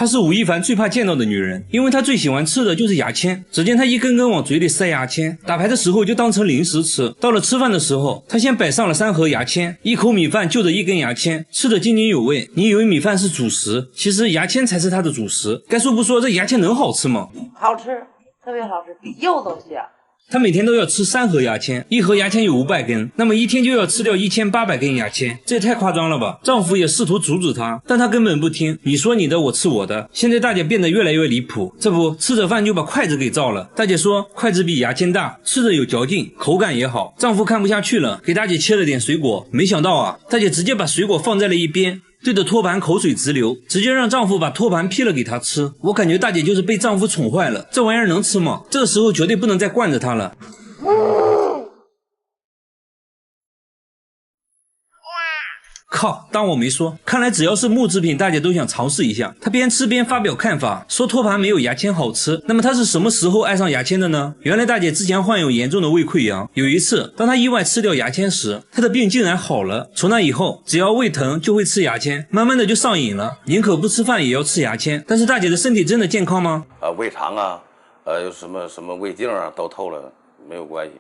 她是吴亦凡最怕见到的女人，因为她最喜欢吃的就是牙签。只见她一根根往嘴里塞牙签，打牌的时候就当成零食吃，到了吃饭的时候，她先摆上了3盒牙签，一口米饭就着1根牙签，吃得津津有味。你以为米饭是主食，其实牙签才是她的主食。该说不说，这牙签能好吃吗？好吃，特别好吃，比肉都香。她每天都要吃3盒牙签，1盒牙签有500根，那么一天就要吃掉1800根牙签，这也太夸张了吧。丈夫也试图阻止她，但她根本不听，你说你的，我吃我的。现在大姐变得越来越离谱，这不吃着饭就把筷子给照了。大姐说筷子比牙签大，吃着有嚼劲，口感也好。丈夫看不下去了，给大姐切了点水果，没想到啊，大姐直接把水果放在了一边，对着托盘口水直流，直接让丈夫把托盘劈了给她吃。我感觉大姐就是被丈夫宠坏了，这玩意儿能吃吗？这个时候绝对不能再惯着她了。靠，当我没说。看来只要是木制品大姐都想尝试一下。她边吃边发表看法，说托盘没有牙签好吃。那么她是什么时候爱上牙签的呢？原来大姐之前患有严重的胃溃疡，有一次当她意外吃掉牙签时，她的病竟然好了。从那以后只要胃疼就会吃牙签，慢慢的就上瘾了，宁可不吃饭也要吃牙签。但是大姐的身体真的健康吗？胃肠啊，有什么胃镜啊都透了，没有关系。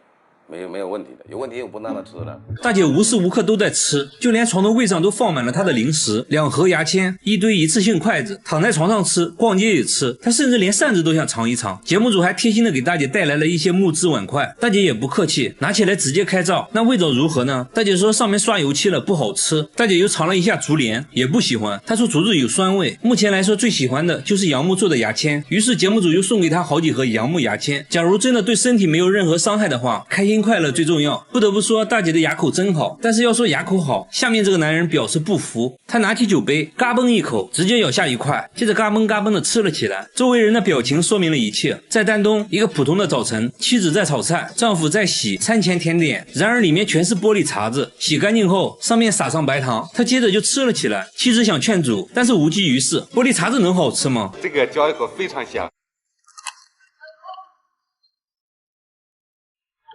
没有问题的，有问题我不让他吃了。大姐无时无刻都在吃，就连床头柜上都放满了她的零食，2盒牙签，一堆一次性筷子，躺在床上吃，逛街也吃，她甚至连扇子都想尝一尝。节目组还贴心的给大姐带来了一些木质碗筷，大姐也不客气，拿起来直接开照。那味道如何呢？大姐说上面刷油漆了，不好吃。大姐又尝了一下竹帘，也不喜欢，她说竹子有酸味。目前来说最喜欢的就是杨木做的牙签，于是节目组又送给她好几盒杨木牙签。假如真的对身体没有任何伤害的话，开心快乐最重要。不得不说大姐的牙口真好，但是要说牙口好，下面这个男人表示不服。他拿起酒杯嘎嘣一口，直接咬下一块，接着嘎嘣嘎嘣的吃了起来。周围人的表情说明了一切。在丹东一个普通的早晨，妻子在炒菜，丈夫在洗餐前甜点，然而里面全是玻璃碴子，洗干净后上面撒上白糖，他接着就吃了起来。妻子想劝阻，但是无济于事。玻璃碴子能好吃吗？这个嚼一口非常香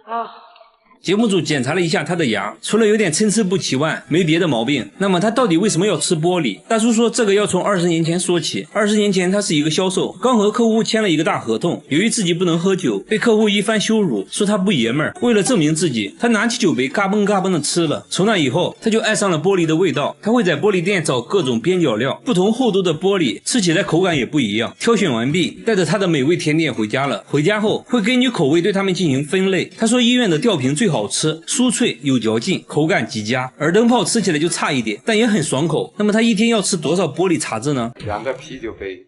啊。节目组检查了一下他的牙，除了有点参差不齐外，没别的毛病。那么他到底为什么要吃玻璃？大叔说这个要从20年前说起。20年前他是一个销售，刚和客户签了一个大合同，由于自己不能喝酒，被客户一番羞辱，说他不爷们儿。为了证明自己，他拿起酒杯嘎嘣嘎嘣的吃了。从那以后他就爱上了玻璃的味道，他会在玻璃店找各种边角料，不同厚度的玻璃吃起来口感也不一样。挑选完毕，带着他的美味甜点回家了。回家后会根据口味对他们进行分类。他说医院的吊瓶最好吃，酥脆有嚼劲，口感极佳。耳灯泡吃起来就差一点，但也很爽口。那么他一天要吃多少玻璃碴子呢？2个啤酒杯。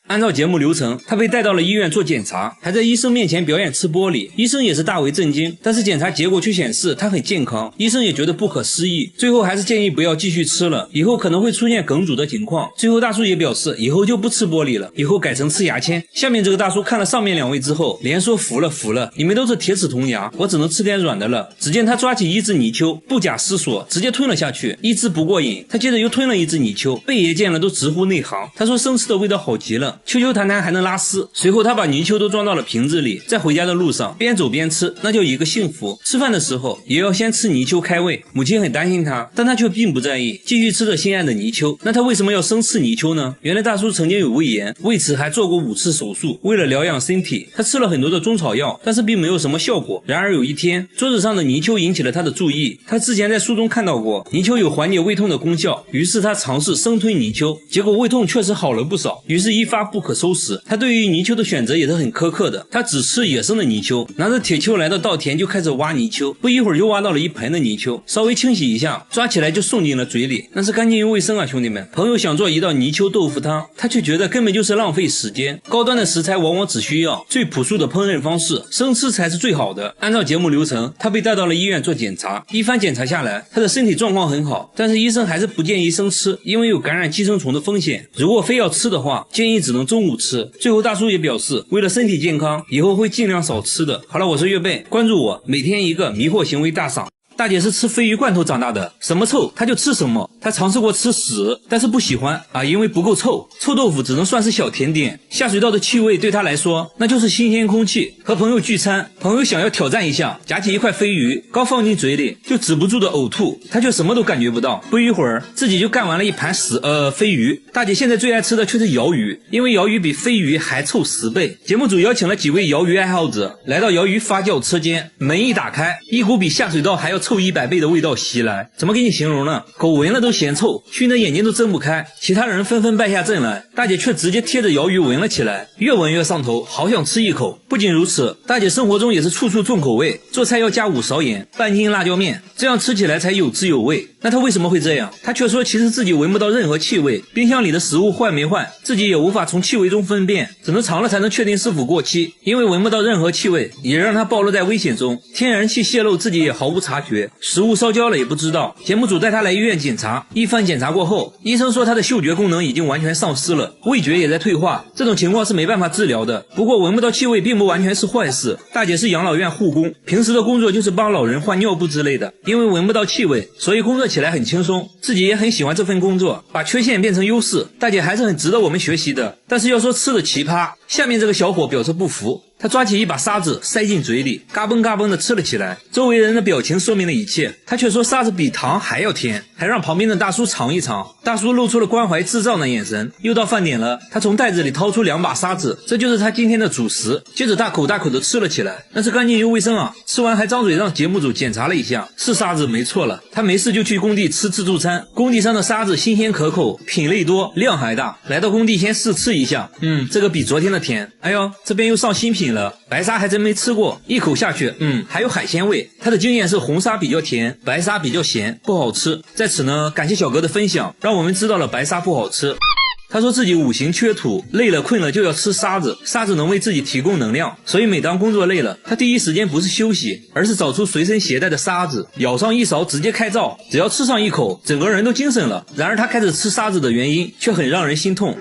按照节目流程，他被带到了医院做检查，还在医生面前表演吃玻璃。医生也是大为震惊，但是检查结果却显示他很健康。医生也觉得不可思议，最后还是建议不要继续吃了，以后可能会出现梗阻的情况。最后大叔也表示以后就不吃玻璃了，以后改成吃牙签。下面这个大叔看了上面2位之后，连说服了，你们都是铁齿铜牙，我只能吃点软的了。只见他抓起一只泥鳅，不假思索直接吞了下去，一只不过瘾，他接着又吞了一只泥鳅。贝爷见了都直呼内行，他说生吃的味道好极了，秋秋谈谈还能拉丝。随后他把泥鳅都装到了瓶子里，在回家的路上边走边吃，那叫一个幸福。吃饭的时候也要先吃泥鳅开胃，母亲很担心他，但他却并不在意，继续吃着心爱的泥鳅。那他为什么要生吃泥鳅呢？原来大叔曾经有胃炎，为此还做过5次手术。为了疗养身体，他吃了很多的中草药，但是并没有什么效果。然而有一天，桌子上的泥鳅引起了他的注意，他之前在书中看到过泥鳅有缓解胃痛的功效，于是他尝试生吞泥鳅，结果胃痛确实好了不少，于是一发不可收拾。他对于泥鳅的选择也是很苛刻的，他只吃野生的泥鳅，拿着铁锹来到稻田就开始挖泥鳅，不一会儿就挖到了一盆的泥鳅，稍微清洗一下，抓起来就送进了嘴里，那是干净又卫生啊，兄弟们。朋友想做一道泥鳅豆腐汤，他却觉得根本就是浪费时间。高端的食材往往只需要最朴素的烹饪方式，生吃才是最好的。按照节目流程，他被带到了医院做检查，一番检查下来，他的身体状况很好，但是医生还是不建议生吃，因为有感染寄生虫的风险。如果非要吃的话，建议只能中午吃。最后大叔也表示，为了身体健康，以后会尽量少吃的。好了，我是岳贝，关注我，每天一个迷惑行为大赏。大姐是吃鲱鱼罐头长大的，什么臭她就吃什么。她尝试过吃屎，但是不喜欢啊，因为不够臭。臭豆腐只能算是小甜点，下水道的气味对她来说那就是新鲜空气。和朋友聚餐，朋友想要挑战一下，夹起一块鲱鱼，刚放进嘴里就止不住的呕吐，她却什么都感觉不到。不一会儿，自己就干完了一盘鲱鱼。大姐现在最爱吃的却是鳐鱼，因为鳐鱼比鲱鱼还臭10倍。节目组邀请了几位鳐鱼爱好者来到鳐鱼发酵车间，门一打开，一股比下水道还要臭100倍的味道袭来。怎么给你形容呢？狗闻了都嫌臭，熏得眼睛都睁不开。其他人纷纷败下阵来，大姐却直接贴着鳐鱼闻了起来，越闻越上头，好想吃一口。不仅如此，大姐生活中也是处处重口味，做菜要加5勺盐，半斤辣椒面，这样吃起来才有滋有味。那她为什么会这样？她却说其实自己闻不到任何气味，冰箱里的食物坏没坏自己也无法从气味中分辨，只能尝了才能确定是否过期。因为闻不到任何气味，也让她暴露在危险中，天然气泄漏自己也毫无察觉，食物烧焦了也不知道。节目组带她来医院检查，一番检查过后，医生说她的嗅觉功能已经完全丧失了，味觉也在退化，这种情况是没办法治疗的。不过闻不到气味并不完全是坏事，大姐是养老院护工，平时的工作就是帮老人换尿布之类的，因为闻不到气味，所以工作起来很轻松，自己也很喜欢这份工作，把缺陷变成优势，大姐还是很值得我们学习的。但是要说吃的奇葩，下面这个小伙表示不服，他抓起一把沙子塞进嘴里，嘎嘣嘎嘣的吃了起来。周围人的表情说明了一切，他却说沙子比糖还要甜，还让旁边的大叔尝一尝。大叔露出了关怀智障的眼神。又到饭点了，他从袋子里掏出2把沙子，这就是他今天的主食。接着大口大口的吃了起来，那是干净又卫生啊。吃完还张嘴让节目组检查了一下，是沙子没错了。他没事就去工地吃自助餐，工地上的沙子新鲜可口，品类多，量还大。来到工地先试吃一下，这个比昨天的甜。哎呦，这边又上新品了，白沙还真没吃过，一口下去，还有海鲜味。他的经验是红沙比较甜，白沙比较咸，不好吃。在此呢，感谢小哥的分享，让我们知道了白沙不好吃。他说自己5行缺土，累了困了就要吃沙子，沙子能为自己提供能量，所以每当工作累了，他第一时间不是休息，而是找出随身携带的沙子，舀上一勺直接开灶，只要吃上一口，整个人都精神了。然而他开始吃沙子的原因却很让人心痛。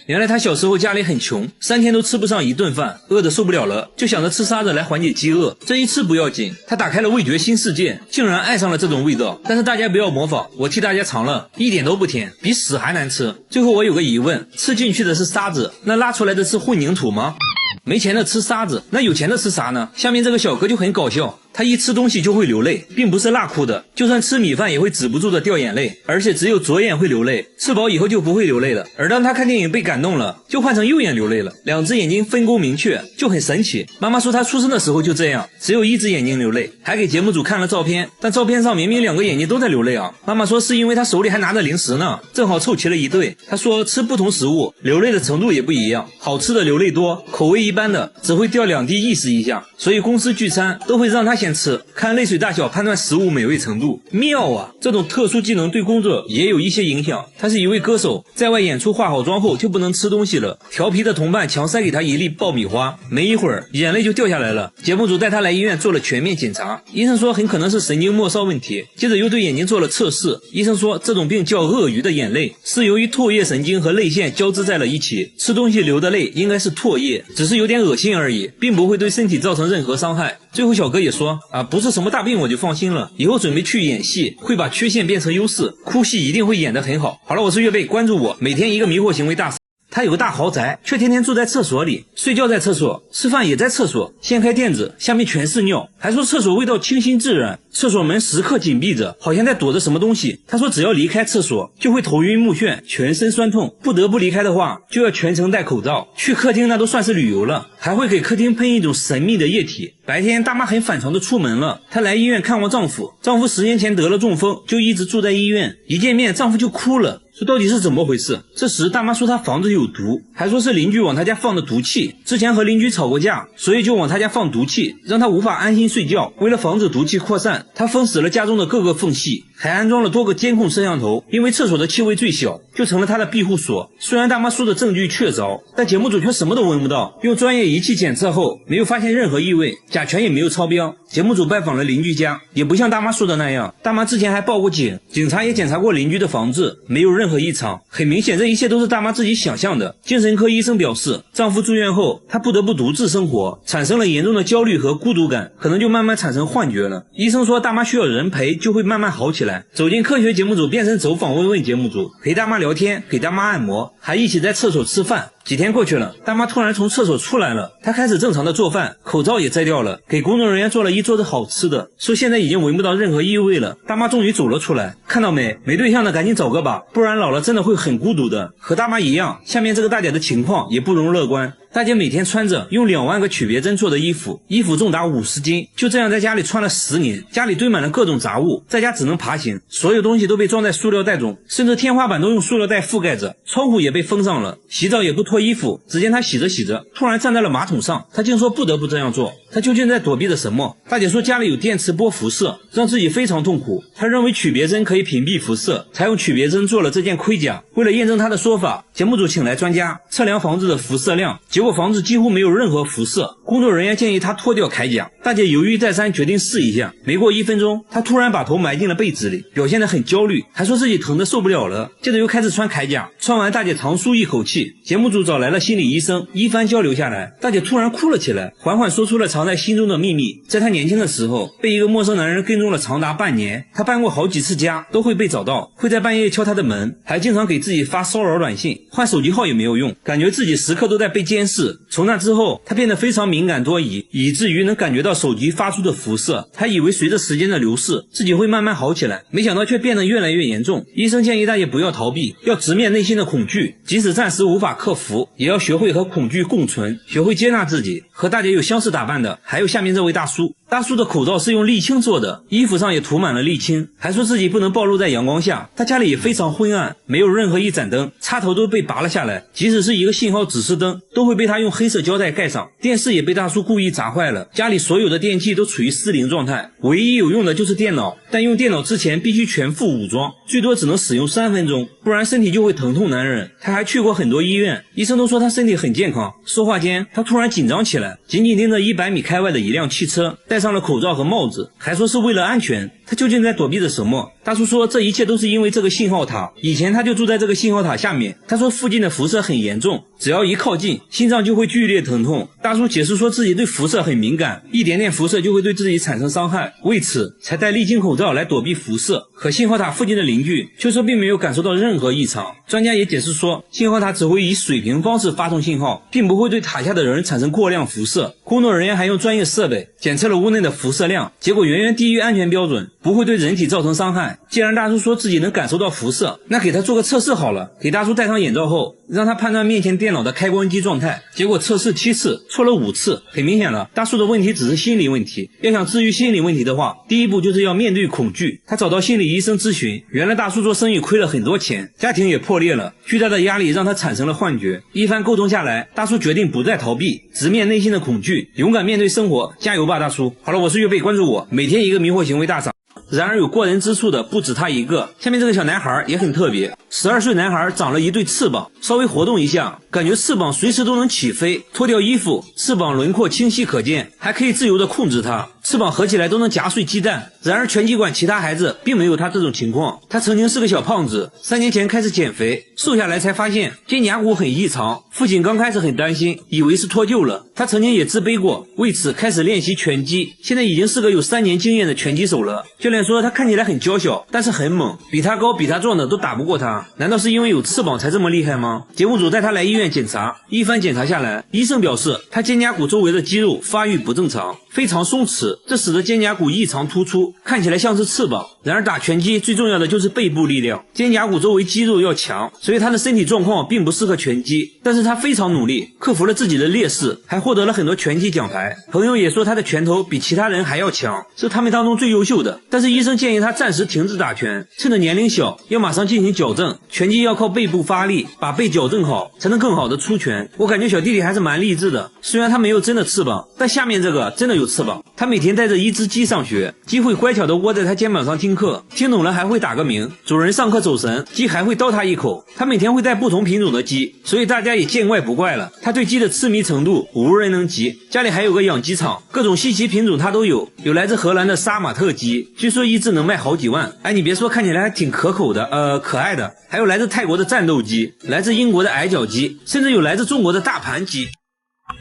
原来他小时候家里很穷，3天都吃不上1顿饭，饿得受不了了，就想着吃沙子来缓解饥饿。这一吃不要紧，他打开了味觉新世界，竟然爱上了这种味道。但是大家不要模仿，我替大家尝了，一点都不甜，比屎还难吃。最后我有个疑问，吃进去的是沙子，那拉出来的是混凝土吗？没钱的吃沙子，那有钱的吃啥呢？下面这个小哥就很搞笑，他一吃东西就会流泪，并不是辣哭的，就算吃米饭也会止不住的掉眼泪，而且只有左眼会流泪，吃饱以后就不会流泪了。而当他看电影被感动了，就换成右眼流泪了，2只眼睛分工明确，就很神奇。妈妈说他出生的时候就这样，只有1只眼睛流泪，还给节目组看了照片，但照片上明明2个眼睛都在流泪啊。妈妈说是因为他手里还拿着零食呢，正好凑齐了一对。他说吃不同食物流泪的程度也不一样，好吃的流泪多，口味一般的只会掉2滴意识一下，所以公司聚餐都会让他先吃，看泪水大小判断食物美味程度。妙啊，这种特殊技能对工作也有一些影响。他是一位歌手，在外演出化好妆后就不能吃东西了，调皮的同伴强塞给他一粒爆米花，没一会儿眼泪就掉下来了。节目组带他来医院做了全面检查，医生说很可能是神经末梢问题，接着又对眼睛做了测试。医生说这种病叫鳄鱼的眼泪，是由于唾液神经和泪腺交织在了一起，吃东西流的泪应该是唾液，只是有点恶心而已，并不会对身体造成任何伤害。最后小哥也说不是什么大病，我就放心了，以后准备去演戏，会把缺陷变成优势，哭戏一定会演得很好。好了，我是岳贝，关注我，每天一个迷惑行为大师。他有个大豪宅，却天天住在厕所里，睡觉在厕所，吃饭也在厕所，掀开垫子下面全是尿，还说厕所味道清新自然，厕所门时刻紧闭着，好像在躲着什么东西。他说只要离开厕所就会头晕目眩，全身酸痛，不得不离开的话就要全程戴口罩。去客厅那都算是旅游了，还会给客厅喷一种神秘的液体。白天大妈很反常的出门了，她来医院看望丈夫10年前得了中风，就一直住在医院，一见面丈夫就哭了，说到底是怎么回事。这时大妈说她房子有毒，还说是邻居往她家放的毒气，之前和邻居吵过架，所以就往她家放毒气，让她无法安心睡觉。为了防止毒气扩散，她封死了家中的各个缝隙，还安装了多个监控摄像头，因为厕所的气味最小，就成了他的庇护所。虽然大妈说的证据确凿，但节目组却什么都闻不到，用专业仪器检测后没有发现任何异味，甲醛也没有超标。节目组拜访了邻居家，也不像大妈说的那样，大妈之前还报过警，警察也检查过邻居的房子，没有任何异常。很明显这一切都是大妈自己想象的。精神科医生表示，丈夫住院后她不得不独自生活，产生了严重的焦虑和孤独感，可能就慢慢产生幻觉了。医生说大妈需要人陪就会慢慢好起来。走进科学节目组变成走访问问节目组，陪大妈聊天，给大妈按摩，还一起在厕所吃饭。几天过去了，大妈突然从厕所出来了，她开始正常的做饭，口罩也摘掉了，给工作人员做了一桌子好吃的，说现在已经闻不到任何异味了。大妈终于走了出来，看到没对象的赶紧找个吧，不然老了真的会很孤独的。和大妈一样，下面这个大姐的情况也不容乐观。大姐每天穿着用2万个曲别针做的衣服，衣服重达50斤，就这样在家里穿了10年，家里堆满了各种杂物，在家只能爬行，所有东西都被装在塑料袋中，甚至天花板都用塑料袋覆盖着，窗户也被封上了，洗澡也不脱衣服。只见她洗着洗着，突然站在了马桶上，她竟说不得不这样做，她究竟在躲避着什么？大姐说家里有电磁波辐射，让自己非常痛苦，她认为曲别针可以屏蔽辐射，才用曲别针做了这件盔甲。为了验证她的说法，节目组请来专家测量房子的辐射量，结果房子几乎没有任何辐射。工作人员建议她脱掉铠甲，大姐犹豫再三，决定试一下。没过1分钟，她突然把头埋进了被子里，表现得很焦虑，还说自己疼得受不了了。接着又开始穿铠甲，穿完大姐长舒一口气。节目组找来了心理医生，一番交流下来，大姐突然哭了起来，缓缓说出了藏在心中的秘密。在她年轻的时候，被一个陌生男人跟踪了长达半年，她搬过好几次家，都会被找到，会在半夜敲她的门，还经常给自己发骚扰短信，换手机号也没有用，感觉自己时刻都在被监视。从那之后，她变得非常敏感多疑，以至于能感觉到手机发出的辐射。她以为随着时间的流逝，自己会慢慢好起来，没想到却变得越来越严重。医生建议大姐不要逃避，要直面内心的恐惧，即使暂时无法克服，也要学会和恐惧共存，学会接纳自己。和大姐有相似打扮的还有下面这位大叔，大叔的口罩是用沥青做的，衣服上也涂满了沥青，还说自己不能暴露在阳光下。他家里也非常昏暗，没有任何一盏灯，插头都被拔了下来，即使是一个信号指示灯都会被他用黑色胶带盖上。电视也被大叔故意砸坏了，家里所有的电器都处于失灵状态，唯一有用的就是电脑，但用电脑之前必须全副武装，最多只能使用3分钟，不然身体就会疼痛难忍。他还去过很多医院，医生都说他身体很健康。说话间他突然紧张起来，紧紧盯着100米开外的一辆汽车，戴上了口罩和帽子，还说是为了安全。他究竟在躲避着什么？大叔说这一切都是因为这个信号塔，以前他就住在这个信号塔下面。他说附近的辐射很严重，只要一靠近，心脏就会剧烈疼痛。大叔解释说自己对辐射很敏感，一点点辐射就会对自己产生伤害，为此才戴沥青口罩来躲避辐射。可信号塔附近的邻居却说并没有感受到任何异常。专家也解释说，信号塔只会以水平方式发送信号，并不会对塔下的人产生过量辐射。工作人员还用专业设备检测了屋内的辐射量，结果远远低于安全标准，不会对人体造成伤害。既然大叔说自己能感受到辐射，那给他做个测试好了。给大叔戴上眼罩后，让他判断面前电脑的开关机状态，结果测试7次，错了5次。很明显了，大叔的问题只是心理问题。要想治愈心理问题的话，第一步就是要面对恐惧。他找到心理医生咨询，原来大叔做生意亏了很多钱，家庭也破裂了，巨大的压力让他产生了幻觉。一番沟通下来，大叔决定不再逃避，直面内心的恐惧，勇敢面对生活。加油吧，大叔！好了，我是岳贝，关注我，每天一个迷惑行为大赏。然而有过人之处的不止他一个。下面这个小男孩也很特别，12岁男孩长了一对翅膀，稍微活动一下，感觉翅膀随时都能起飞。脱掉衣服，翅膀轮廓清晰可见，还可以自由地控制它，翅膀合起来都能夹碎鸡蛋。然而拳击馆其他孩子并没有他这种情况。他曾经是个小胖子，3年前开始减肥，瘦下来才发现肩胛骨很异常。父亲刚开始很担心，以为是脱臼了。他曾经也自卑过，为此开始练习拳击，现在已经是个有3年经验的拳击手了。教练说他看起来很娇小，但是很猛，比他高比他壮的都打不过他。难道是因为有翅膀才这么厉害吗？节目组带他来医院检查，一番检查下来，医生表示他肩胛骨周围的肌肉发育不正常，非常松弛，这使得肩胛骨异常突出，看起来像是翅膀。然而打拳击最重要的就是背部力量，肩胛骨周围肌肉要强，所以他的身体状况并不适合拳击。但是他非常努力，克服了自己的劣势，还获得了很多拳击奖牌。朋友也说他的拳头比其他人还要强，是他们当中最优秀的。但是医生建议他暂时停止打拳，趁着年龄小，要马上进行矫正。拳击要靠背部发力，把背矫正好，才能更好的出拳。我感觉小弟弟还是蛮励志的，虽然他没有真的翅膀，但下面这个真的有翅膀。他每天带着一只鸡上学，鸡会乖巧地窝在他肩膀上听课，听懂了还会打个鸣。主人上课走神，鸡还会叨他一口。他每天会带不同品种的鸡，所以大家也见怪不怪了。他对鸡的痴迷程度无人能及。家里还有个养鸡场，各种稀奇品种他都有，有来自荷兰的杀马特鸡，据说一只能卖好几万。哎，你别说，看起来还挺可口的，可爱的。还有来自泰国的战斗鸡，来自英国的矮脚鸡，甚至有来自中国的大盘鸡。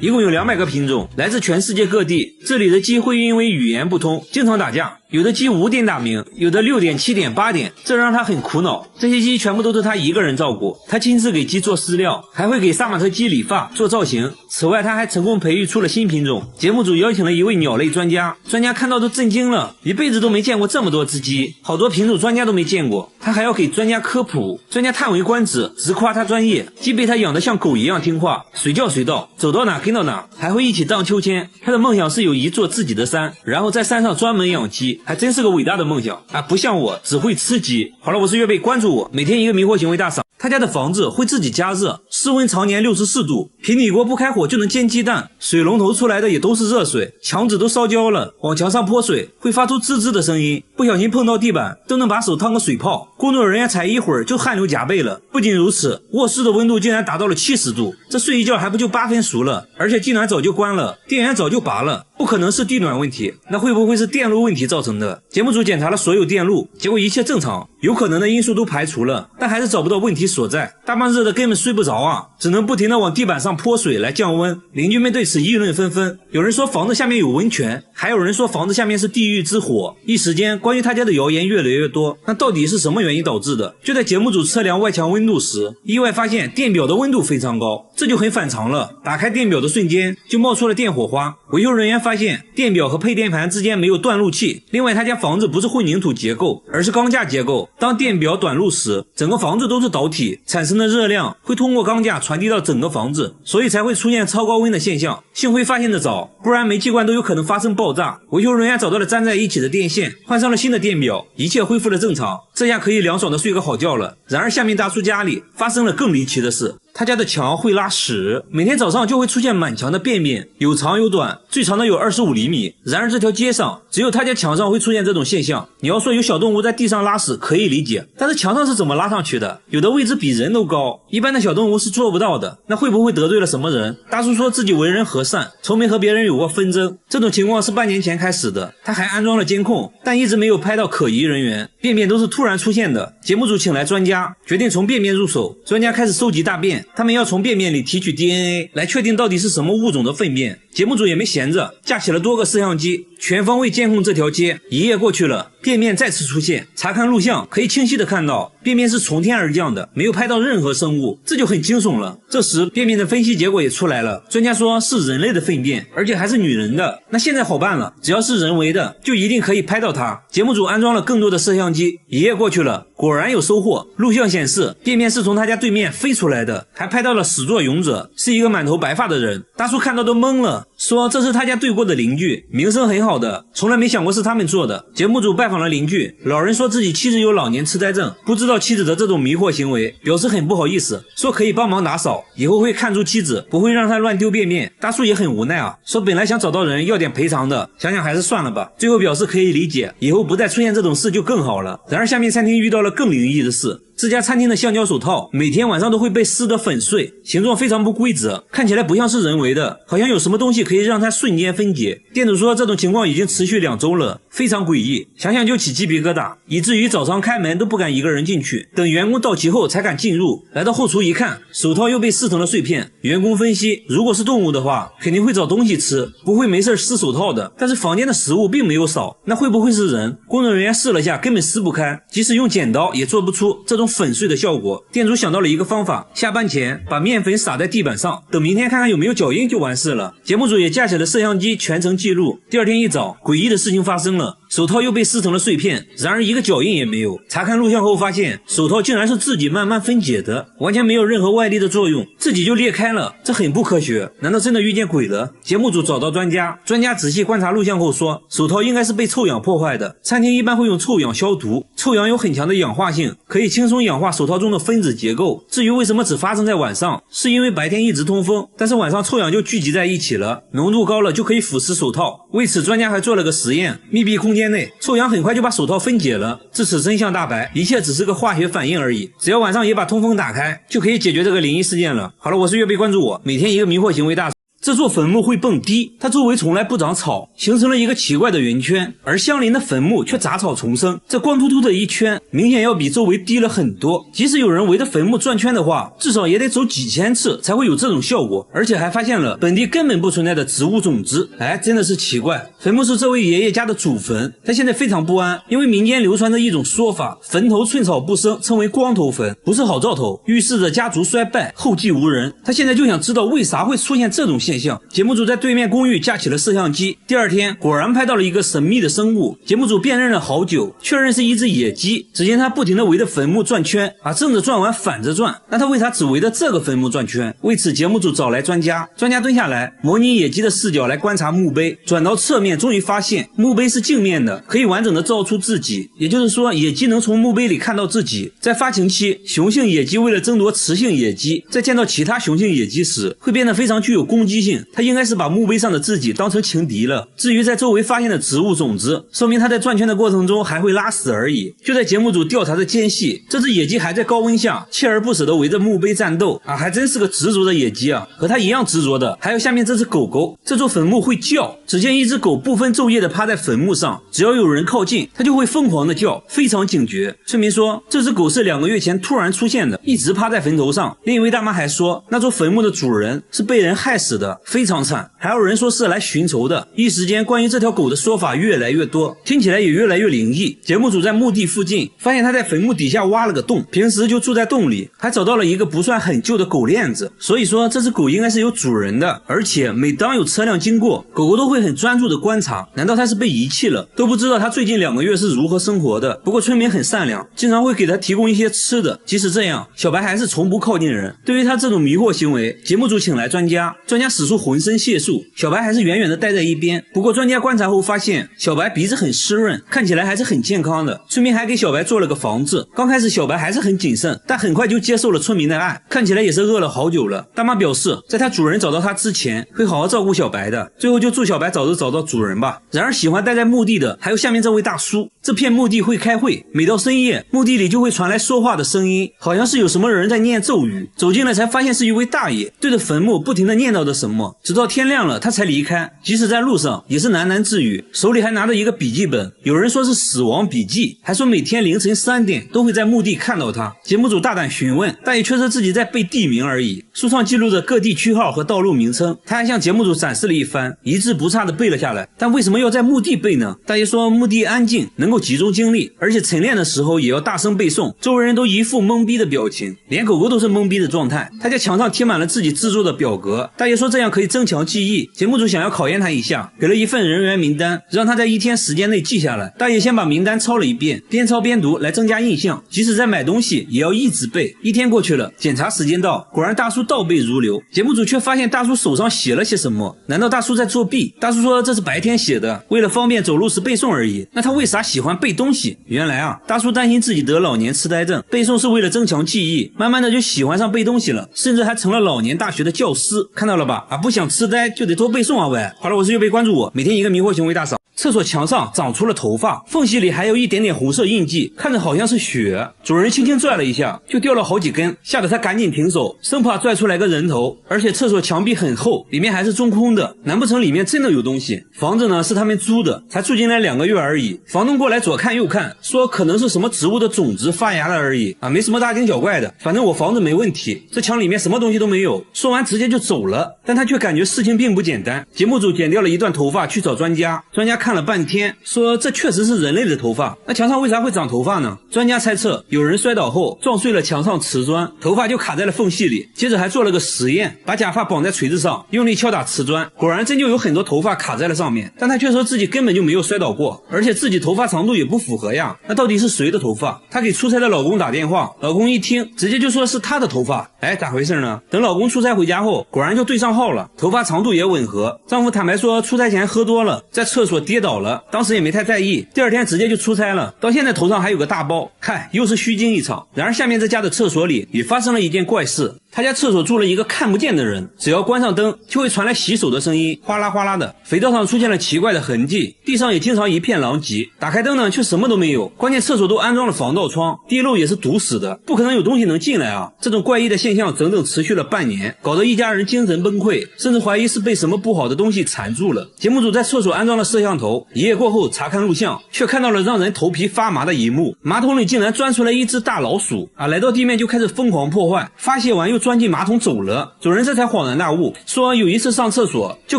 一共有200个品种，来自全世界各地。这里的鸡会因为语言不通经常打架，有的鸡5点打鸣，有的6点、7点、8点，这让他很苦恼。这些鸡全部都是他一个人照顾，他亲自给鸡做饲料，还会给杀马特鸡理发做造型。此外，他还成功培育出了新品种。节目组邀请了一位鸟类专家，专家看到都震惊了，一辈子都没见过这么多只鸡，好多品种专家都没见过。他还要给专家科普，专家叹为观止，直夸他专业。鸡被他养得像狗一样听话，随叫随到，走到哪跟到哪，还会一起荡秋千。他的梦想是有一座自己的山，然后在山上专门养鸡，还真是个伟大的梦想啊！不像我只会吃鸡。好了，我是岳贝，关注我，每天一个迷惑行为大赏。他家的房子会自己加热，室温常年64度，平底锅不开火就能煎鸡蛋，水龙头出来的也都是热水，墙纸都烧焦了，往墙上泼水会发出吱吱的声音，不小心碰到地板都能把手烫个水泡，工作人员踩一会儿就汗流浃背了。不仅如此，卧室的温度竟然达到了70度，这睡一觉还不就8分熟了，而且地暖早就关了，电源早就拔了，不可能是地暖问题，那会不会是电路问题造成的？节目组检查了所有电路，结果一切正常，有可能的因素都排除了，但还是找不到问题所在。大半日的根本睡不着啊，只能不停地往地板上泼水来降温。邻居们对此议论纷纷，有人说房子下面有温泉，还有人说房子下面是地狱之火。一时间关于他家的谣言越来越多，那到底是什么原因导致的？就在节目组测量外墙温度时，意外发现电表的温度非常高，这就很反常了。打开电表的瞬间就冒出了电火花，维修人员发现电表和配电盘之间没有断路器。另外他家房子不是混凝土结构，而是钢架结构，当电表短路时，整个房子都是导体，产生的热量会通过钢架传递到整个房子，所以才会出现超高温的现象。幸亏发现的早，不然煤气罐都有可能发生爆炸。维修人员找到了粘在一起的电线，换上了新的电表，一切恢复了正常，这下可以凉爽的睡个好觉了。然而下面大叔家里发生了更离奇的事，他家的墙会拉屎，每天早上就会出现满墙的便便，有长有短，最长的有25厘米。然而这条街上只有他家墙上会出现这种现象。你要说有小动物在地上拉屎可以理解，但是墙上是怎么拉上去的？有的位置比人都高，一般的小动物是做不到的。那会不会得罪了什么人？大叔说自己为人和善，从没和别人有过纷争，这种情况是半年前开始的。他还安装了监控，但一直没有拍到可疑人员，便便都是突然出现的。节目组请来专家，决定从便便入手。专家开始收集大便，他们要从便便里提取 DNA 来确定到底是什么物种的粪便。节目组也没闲着，架起了多个摄像机，全方位监控这条街。一夜过去了，便便再次出现，查看录像可以清晰的看到便便是从天而降的，没有拍到任何生物，这就很惊悚了。这时便便的分析结果也出来了，专家说是人类的粪便，而且还是女人的。那现在好办了，只要是人为的就一定可以拍到它。节目组安装了更多的摄像机，一夜过去了，果然有收获。录像显示便便是从他家对面飞出来的，还拍到了始作俑者是一个满头白发的人。大叔看到都懵了，说这是他家对过的邻居，名声很好的，从来没想过是他们做的。节目组拜访了邻居，老人说自己妻子有老年痴呆症，不知道妻子的这种迷惑行为，表示很不好意思，说可以帮忙打扫，以后会看住妻子，不会让她乱丢便便。大叔也很无奈啊，说本来想找到人要点赔偿的，想想还是算了吧，最后表示可以理解，以后不再出现这种事就更好了。然而下面餐厅遇到了更灵异的事，这家餐厅的橡胶手套每天晚上都会被撕得粉碎，形状非常不规则，看起来不像是人为的，好像有什么东西可以让它瞬间分解。店主说这种情况已经持续2周了，非常诡异，想想就起鸡皮疙瘩，以至于早上开门都不敢一个人进去，等员工到齐后才敢进入。来到后厨一看，手套又被撕成了碎片。员工分析，如果是动物的话肯定会找东西吃，不会没事撕手套的，但是房间的食物并没有少，那会不会是人？工作人员试了下根本撕不开，即使用剪刀也做不出这种粉碎的效果。店主想到了一个方法，下班前把面粉撒在地板上，等明天看看有没有脚印就完事了。节目组也架起了摄像机全程记录。第二天一早，诡异的事情发生了，手套又被撕成了碎片，然而一个脚印也没有。查看录像后发现，手套竟然是自己慢慢分解的，完全没有任何外力的作用，自己就裂开了，这很不科学。难道真的遇见鬼了？节目组找到专家仔细观察录像后说，手套应该是被臭氧破坏的。餐厅一般会用臭氧消毒，臭氧有很强的氧化性，可以轻松氧化手套中的分子结构。至于为什么只发生在晚上，是因为白天一直通风，但是晚上臭氧就聚集在一起了，浓度高了就可以腐蚀手套。为此专家还做了个实验，密闭空间内臭氧很快就把手套分解了。至此真相大白，一切只是个化学反应而已，只要晚上也把通风打开，就可以解决这个灵异事件了。好了，我是岳飞，关注我，每天一个迷惑行为大师。这座坟墓会蹦迪，它周围从来不长草，形成了一个奇怪的圆圈，而相邻的坟墓却杂草丛生，这光秃秃的一圈明显要比周围低了很多。即使有人围着坟墓转圈的话，至少也得走几千次才会有这种效果，而且还发现了本地根本不存在的植物种子。真的是奇怪。坟墓是这位爷爷家的祖坟，他现在非常不安，因为民间流传着一种说法，坟头寸草不生，称为光头坟，不是好兆头，预示着家族衰败，后继无人。他现在就想知道为啥会出现这种现象。节目组在对面公寓架起了摄像机，第二天果然拍到了一个神秘的生物。节目组辨认了好久，确认是一只野鸡。只见它不停地围着坟墓转圈，正着转完反着转，那它为啥只围着这个坟墓转圈？为此节目组找来专家蹲下来模拟野鸡的视角来观察墓碑，转到侧面终于发现墓碑是镜面的，可以完整的照出自己，也就是说野鸡能从墓碑里看到自己。在发情期，雄性野鸡为了争夺雌性野鸡，在见到其他雄性野鸡时会变得非常具有攻击性，它应该是把墓碑上的自己当成情敌了。至于在周围发现的植物种子，说明它在转圈的过程中还会拉屎而已。就在节目组调查的间隙，这只野鸡还在高温下锲而不舍地围着墓碑战斗还真是个执着的野鸡啊！和它一样执着的还有下面这只狗狗。这座坟墓会叫，只见一只狗不分昼夜地趴在坟墓上，只要有人靠近，它就会疯狂地叫，非常警觉。村民说这只狗是2个月前突然出现的，一直趴在坟头上。另一位大妈还说那座坟墓的主人是被人害死的，非常惨。还有人说是来寻仇的。一时间关于这条狗的说法越来越多，听起来也越来越灵异。节目组在墓地附近发现它在坟墓底下挖了个洞，平时就住在洞里，还找到了一个不算很旧的狗链子，所以说这只狗应该是有主人的。而且每当有车辆经过，狗狗都会很专注的观察，难道它是被遗弃了？都不知道它最近2个月是如何生活的。不过村民很善良，经常会给它提供一些吃的。即使这样，小白还是从不靠近人。对于它这种迷惑行为，节目组请来专家使出浑身解数，小白还是远远的待在一边。不过专家观察后发现，小白鼻子很湿润，看起来还是很健康的。村民还给小白做了个房子。刚开始小白还是很谨慎，但很快就接受了村民的爱，看起来也是饿了好久了。大妈表示，在他主人找到他之前，会好好照顾小白的。最后就祝小白早日找到主人吧。然而喜欢待在墓地的还有下面这位大叔。这片墓地会开会，每到深夜，墓地里就会传来说话的声音，好像是有什么人在念咒语。走进来才发现是一位大爷，对着坟墓不停地念叨着什么，直到天亮了他才离开。即使在路上也是喃喃自语，手里还拿着一个笔记本，有人说是死亡笔记，还说每天凌晨3点都会在墓地看到他。节目组大胆询问，大爷却说自己在背地名而已，书上记录着各地区号和道路名称。他还向节目组展示了一番，一字不差地背了下来。但为什么要在墓地背呢？大爷说墓地安静，能够集中精力，而且晨练的时候也要大声背诵。周围人都一副懵逼的表情，连狗狗都是懵逼的状态。他家墙上贴满了自己制作的表格，大爷说这样可以增强记忆。节目组想要考验他一下，给了一份人员名单，让他在1天时间内记下来。大爷先把名单抄了一遍，边抄边读来增加印象，即使在买东西也要一直背。1天过去了，检查时间到，果然大叔倒背如流。节目组却发现大叔手上写了些什么，难道大叔在作弊？大叔说这是白天写的，为了方便走路时背诵而已。那他为啥喜欢背东西？原来大叔担心自己得老年痴呆症，背诵是为了增强记忆，慢慢的就喜欢上背东西了，甚至还成了老年大学的教师。看到了吧？不想痴呆就得多背诵喂。好了，我是岳飞，关注我，每天一个迷惑行为大赏。厕所墙上长出了头发，缝隙里还有一点点红色印记，看着好像是血。主人轻轻拽了一下，就掉了好几根，吓得他赶紧停手，生怕拽出来个人头。而且厕所墙壁很厚，里面还是中空的，难不成里面真的有东西？房子呢是他们租的，才住进来2个月而已。房东过来左看右看，说可能是什么植物的种子发芽了而已没什么大惊小怪的，反正我房子没问题，这墙里面什么东西都没有。说完直接就走了，但他却感觉事情并不简单。节目组剪掉了一段头发去找专家看了半天，说这确实是人类的头发，那墙上为啥会长头发呢？专家猜测有人摔倒后撞碎了墙上瓷砖，头发就卡在了缝隙里。接着还做了个实验，把假发绑在锤子上，用力敲打瓷砖，果然真就有很多头发卡在了上面。但他却说自己根本就没有摔倒过，而且自己头发长度也不符合呀。那到底是谁的头发？他给出差的老公打电话，老公一听直接就说是他的头发。咋回事呢？等老公出差回家后，果然就对上号了，头发长度也吻合。丈夫坦白说出差前喝多了，在厕所跌倒了，当时也没太在意，第二天直接就出差了，到现在头上还有个大包，看又是虚惊一场。然而下面这家的厕所里也发生了一件怪事，他家厕所住了一个看不见的人，只要关上灯就会传来洗手的声音，哗啦哗啦的，肥皂上出现了奇怪的痕迹，地上也经常一片狼藉，打开灯呢却什么都没有，关键厕所都安装了防盗窗，地漏也是堵死的，不可能有东西能进来啊。这种怪异的现象整整持续了半年，搞得一家人精神崩溃，甚至怀疑是被什么不好的东西缠住了。节目组在厕所安装了摄像头，一夜过后查看录像，却看到了让人头皮发麻的一幕，马桶里竟然钻出来一只大老鼠来到地面就开始疯狂破坏，发泄完又钻进马桶走了。主人这才恍然大悟，说有一次上厕所就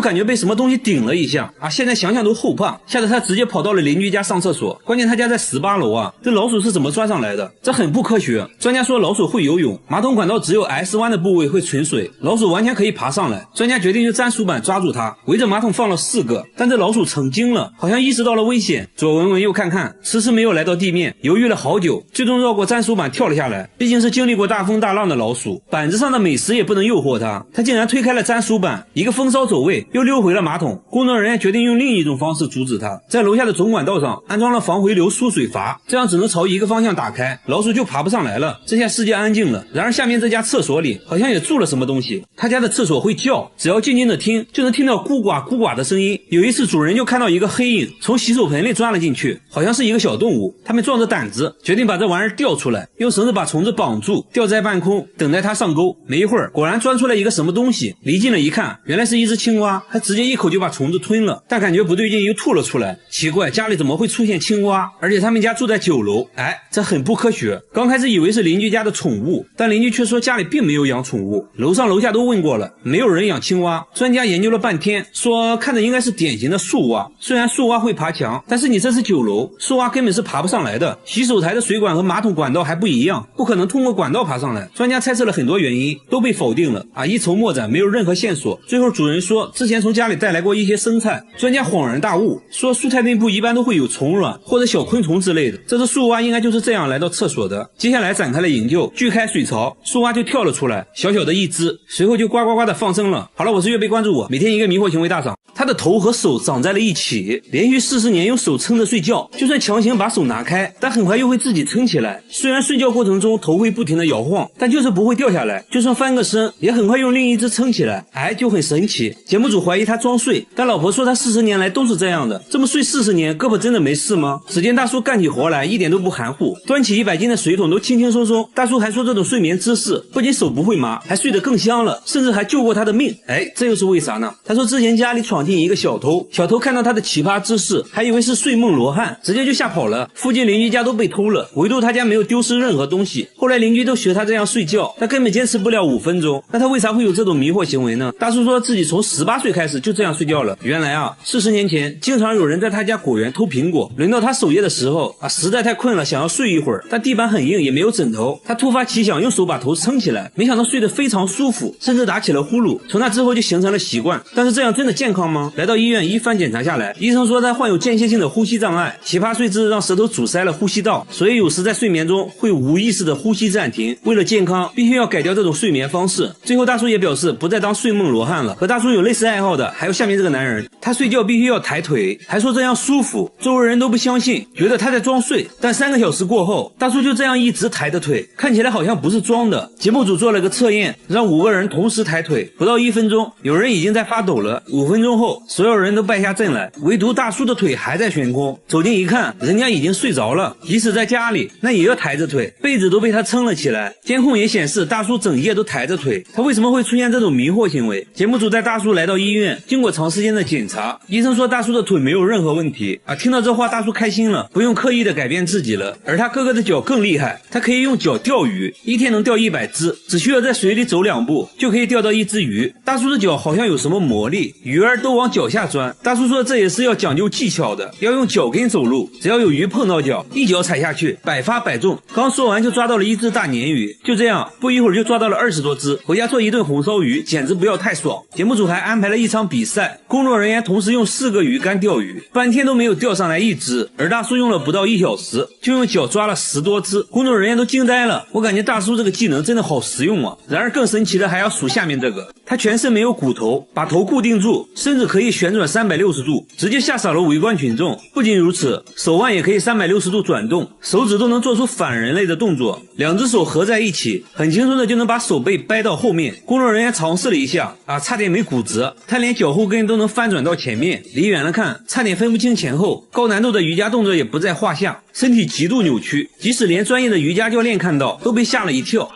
感觉被什么东西顶了一下现在想想都后怕，吓得他直接跑到了邻居家上厕所，关键他家在18楼这老鼠是怎么钻上来的？这很不科学。专家说老鼠会游泳，马桶管道只有 S 弯的部位会存水，老鼠完全可以爬上来。专家决定用粘鼠板抓住它，围着马桶放了4个，但这老鼠成精了，好像意识到了危险，左闻闻右看看，迟迟没有来到地面，犹豫了好久，最终绕过粘鼠板跳了下来。毕竟是经历过大风大浪的老鼠，板子上的美食也不能诱惑它，它竟然推开了粘鼠板，一个风骚走位又溜回了马桶。工作人员决定用另一种方式阻止它，在楼下的总管道上安装了防回流输水阀，这样只能朝一个方向打开，老鼠就爬不上来了。这下世界安静了。然而下面这家厕所里好像也住了什么东西，他家的厕所会叫，只要静静的听就能听到咕呱咕呱的声音。有一次主人就看到一个黑影从洗手盆里钻了进去，好像是一个小动物，他们壮着胆子决定把这玩意儿吊出来，用绳子把虫子绑住，吊在半空等待它上钩。没一会儿果然钻出来一个什么东西，离近了一看原来是一只青蛙，还直接一口就把虫子吞了，但感觉不对劲又吐了出来。奇怪，家里怎么会出现青蛙？而且他们家住在9楼，这很不科学。刚开始以为是邻居家的宠物，但邻居却说家里并没有养宠物，楼上楼下都问过了，没有人养青蛙。专家研究了半天，说看着应该是典型的树蛙，虽然树蛙会爬墙，但是你这是9楼，树蛙根本是爬不上来的，洗手台的水管和马桶管道还不一样，不可能通过管道爬上来。专家猜测了很多原因，都被否定了一筹莫展，没有任何线索。最后主人说之前从家里带来过一些生菜，专家恍然大悟，说蔬菜内部一般都会有虫卵或者小昆虫之类的，这只树蛙应该就是这样来到厕所的。接下来展开了营救，锯开水槽，树蛙就跳了出来，小小的一只，随后就呱呱呱的放生了。好了，我是岳飞，关注我，每天一个迷惑行为大赏。他的头和手长在了一起，连续40年用手撑着睡觉，就算强行把手拿开，但很快又会自己撑起来。虽然睡觉过程中头会不停的摇晃，但就是不会掉下来，就算翻个身也很快用另一只撑起来，就很神奇。节目组怀疑他装睡，但老婆说他40年来都是这样的，这么睡40年胳膊真的没事吗？只见大叔干起活来一点都不含糊，端起100斤的水桶都轻轻松松。大叔还说这种睡眠姿势不仅手不会麻，还睡得更香了，甚至还救过他的命。这又是为啥呢？他说之前家里闯进一个小偷，小偷看到他的奇葩姿势，还以为是睡梦罗汉，直接就吓跑了。附近邻居家都被偷了，唯独他家没有丢失任何东西。后来邻居都学他这样睡觉，他根本坚持不了5分钟。那他为啥会有这种迷惑行为呢？大叔说自己从18岁开始就这样睡觉了。原来40年前经常有人在他家果园偷苹果，轮到他守夜的时候实在太困了，想要睡一会儿，但地板很硬也没有枕头，他突发奇想用手把头撑起来，没想到睡得非常舒服，甚至打起了呼噜。从那之后就形成了习惯。但是这样真的健康吗？来到医院一番检查下来，医生说他患有间歇性的呼吸障碍，奇葩睡姿让舌头阻塞了呼吸道，所以有时在睡眠中会无意识的呼吸暂停。为了健康必须要改掉这种睡眠方式。最后大叔也表示不再当睡梦罗汉了。和大叔有类似爱好的还有下面这个男人，他睡觉必须要抬腿，还说这样舒服，周围人都不相信，觉得他在装睡。但3个小时过后，大叔就这样一直抬着腿，看起来好像不是装的。节目组做了个测验，让5个人同时抬腿，不到1分钟，有人已经在发抖了。5分钟后，所有人都败下阵来，唯独大叔的腿还在悬空。走近一看，人家已经睡着了，即使在家里那也要抬着腿，被子都被他撑了起来。监控也显示大叔整夜都抬着腿，他为什么会出现这种迷惑行为？节目组带大叔来到医院，经过长时间的检查，医生说大叔的腿没有任何问题啊。听到这话，大叔开心了，不用刻意的改变自己了。而他哥哥的脚更厉害，他可以用脚钓鱼，一天能钓100只，只需要在水里走2步就可以钓到1只鱼。大叔的脚好像有什么魔力，鱼儿都往脚下钻。大叔说这也是要讲究技巧的，要用脚跟走路，只要有鱼碰到脚，一脚踩下去，百发百中。刚说完就抓到了1只大鲶鱼，就这样不一会儿就抓到了20多只，回家做一顿红烧鱼，简直不要太爽。节目组还安排了一场比赛，工作人员同时用4个鱼竿钓鱼，半天都没有钓上来1只，而大叔用了不到1小时就用脚抓了10多只，工作人员都惊呆了。我感觉大叔这个技能真的好实用啊！然而更神奇的还要数下面这个，他全身没有骨头，把头固定住，身子可以旋转360度，直接吓傻了围观群众。不仅如此，手腕也可以360度转动，手指都能做出反人类的动作，2只手合在一起，很轻松的就能把手背掰到后面。工作人员尝试了一下差点没骨折，他连脚后跟都能翻转到前面，离远了看差点分不清前后。高难度的瑜伽动作也不在话下，身体极度扭曲，即使连专业的瑜伽教练看到都被吓了一跳。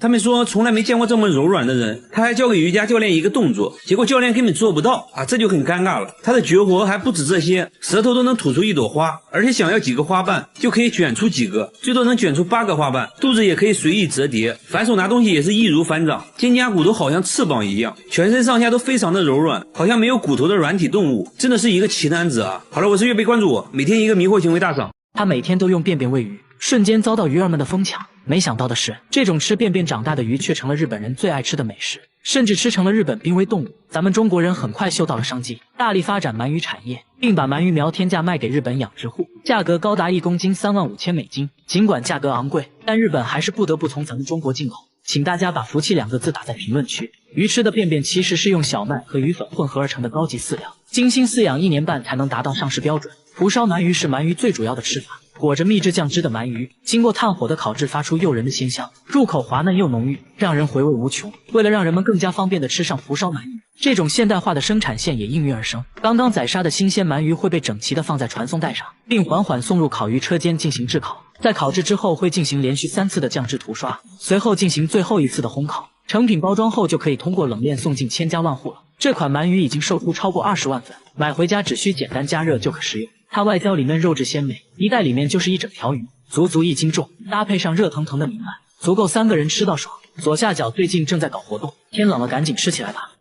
他们说从来没见过这么柔软的人，他还教给瑜伽教练一个动作，结果教练根本做不到这就很尴尬了。他的绝活还不止这些，舌头都能吐出1朵花，而且想要几个花瓣就可以卷出几个，最多能卷出8个花瓣，肚子也可以随意折叠，反手拿东西也是易如反掌，肩胛骨都好像翅膀一样，全身上下都非常的柔软，好像没有骨头的软体动物，真的是一个奇男子啊！好了，我是岳飞，关注我，每天一个迷惑行为大赏。他每天都用便便喂鱼，瞬间遭到鱼儿们的疯抢。没想到的是，这种吃便便长大的鱼却成了日本人最爱吃的美食，甚至吃成了日本濒危动物。咱们中国人很快嗅到了商机，大力发展鳗鱼产业，并把鳗鱼苗天价卖给日本养殖户，价格高达1公斤35000美金。尽管价格昂贵，但日本还是不得不从咱们中国进口。请大家把福气2个字打在评论区。鱼吃的便便其实是用小麦和鱼粉混合而成的高级饲料，精心饲养1年半才能达到上市标准。蒲烧鳗鱼是鳗鱼最主要的吃法，裹着秘制酱汁的鳗鱼，经过炭火的烤制，发出诱人的鲜香，入口滑嫩又浓郁，让人回味无穷。为了让人们更加方便地吃上蒲烧鳗鱼，这种现代化的生产线也应运而生。刚刚宰杀的新鲜鳗鱼会被整齐地放在传送带上，并缓缓送入烤鱼车间进行炙烤。在烤制之后，会进行连续3次的酱汁涂刷，随后进行最后1次的烘烤。成品包装后就可以通过冷链送进千家万户了。这款鳗鱼已经售出超过20万份，买回家只需简单加热就可食用。它外焦里嫩，肉质鲜美，一袋里面就是一整条鱼，足足1斤重，搭配上热腾腾的米饭，足够3个人吃到爽。左下角最近正在搞活动，天冷了赶紧吃起来吧。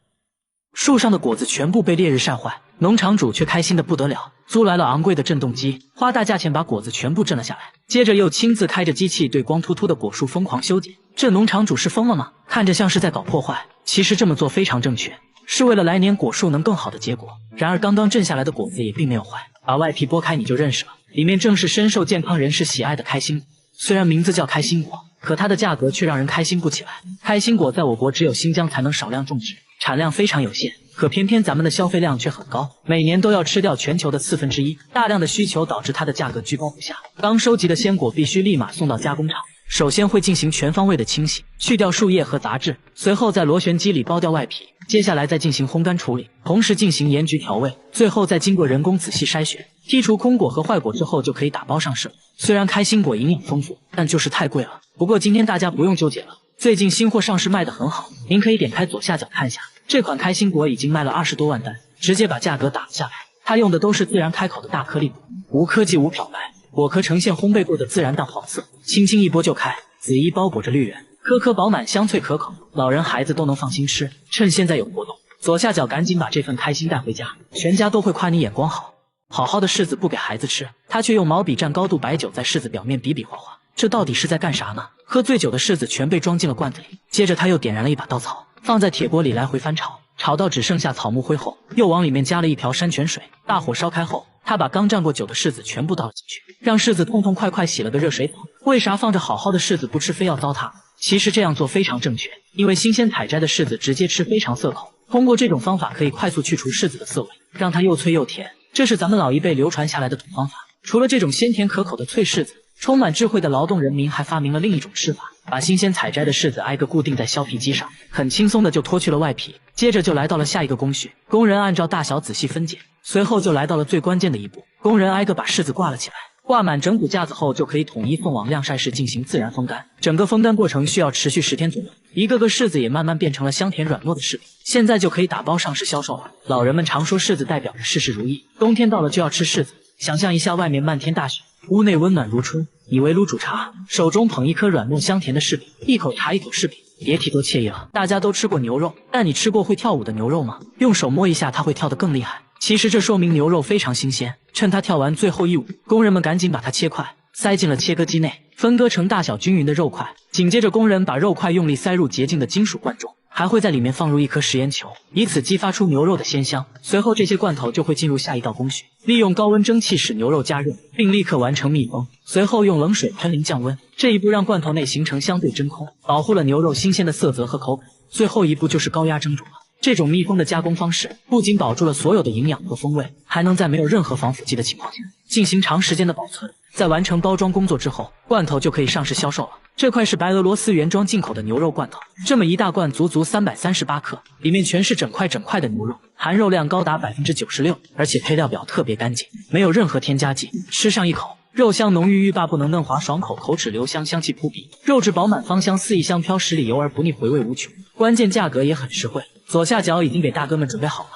树上的果子全部被烈日晒坏，农场主却开心的不得了，租来了昂贵的震动机，花大价钱把果子全部震了下来，接着又亲自开着机器对光秃秃的果树疯狂修剪。这农场主是疯了吗？看着像是在搞破坏，其实这么做非常正确，是为了来年果树能更好的结果。然而刚刚震下来的果子也并没有坏，把外皮剥开你就认识了，里面正是深受健康人士喜爱的开心果。虽然名字叫开心果，可它的价格却让人开心不起来。开心果在我国只有新疆才能少量种植，产量非常有限，可偏偏咱们的消费量却很高，每年都要吃掉全球的1/4，大量的需求导致它的价格居高不下。刚收集的鲜果必须立马送到加工厂，首先会进行全方位的清洗，去掉树叶和杂质，随后在螺旋机里剥掉外皮，接下来再进行烘干处理，同时进行盐焗调味，最后再经过人工仔细筛选，剔除空果和坏果之后就可以打包上市。虽然开心果营养丰富，但就是太贵了。不过今天大家不用纠结了，最近新货上市卖得很好，您可以点开左下角看一下，这款开心果已经卖了20多万单，直接把价格打了下来。它用的都是自然开烤的大颗粒果，无科技无漂白，果壳呈现烘焙过的自然淡黄色，轻轻一剥就开，紫衣包裹着绿仁，颗颗饱满，香脆可口，老人孩子都能放心吃。趁现在有活动，左下角赶紧把这份开心带回家，全家都会夸你眼光好。好好的柿子不给孩子吃，他却用毛笔蘸高度白酒在柿子表面比比划划，这到底是在干啥呢？喝醉酒的柿子全被装进了罐子里，接着他又点燃了一把稻草，放在铁锅里来回翻炒，炒到只剩下草木灰后，又往里面加了一瓢山泉水，大火烧开后，他把刚蘸过酒的柿子全部倒了进去，让柿子痛痛快快洗了个热水澡。为啥放着好好的柿子不吃，非要糟蹋？其实这样做非常正确，因为新鲜采摘的柿子直接吃非常涩口，通过这种方法可以快速去除柿子的涩味，让它又脆又甜，这是咱们老一辈流传下来的土方法。除了这种鲜甜可口的脆柿子，充满智慧的劳动人民还发明了另一种吃法，把新鲜采摘的柿子挨个固定在削皮机上，很轻松的就脱去了外皮。接着就来到了下一个工序，工人按照大小仔细分拣，随后就来到了最关键的一步，工人挨个把柿子挂了起来。挂满整组架子后，就可以统一送往晾晒室进行自然风干。整个风干过程需要持续10天左右，一个个柿子也慢慢变成了香甜软糯的柿饼，现在就可以打包上市销售了。老人们常说柿子代表着事事如意，冬天到了就要吃柿子。想象一下，外面漫天大雪，屋内温暖如春，你围炉煮茶，手中捧一颗软糯香甜的柿饼，一口茶一口柿饼，别提多惬意了。大家都吃过牛肉，但你吃过会跳舞的牛肉吗？用手摸一下，它会跳得更厉害。其实这说明牛肉非常新鲜，趁它跳完最后一舞，工人们赶紧把它切块，塞进了切割机内，分割成大小均匀的肉块。紧接着工人把肉块用力塞入洁净的金属罐中，还会在里面放入一颗食盐球，以此激发出牛肉的鲜香。随后这些罐头就会进入下一道工序，利用高温蒸汽使牛肉加热，并立刻完成密封。随后用冷水喷淋降温，这一步让罐头内形成相对真空，保护了牛肉新鲜的色泽和口感。最后一步就是高压蒸煮了。这种密封的加工方式不仅保住了所有的营养和风味，还能在没有任何防腐剂的情况下进行长时间的保存。在完成包装工作之后，罐头就可以上市销售了。这块是白俄罗斯原装进口的牛肉罐头，这么一大罐足足338克，里面全是整块的牛肉，含肉量高达96%，而且配料表特别干净，没有任何添加剂。吃上一口，肉香浓郁，欲罢不能，嫩滑爽口，口齿留香，香气扑鼻，肉质饱满芳香四溢，香飘10里油而不腻，回味无穷。关键价格也很实惠，左下角已经给大哥们准备好了。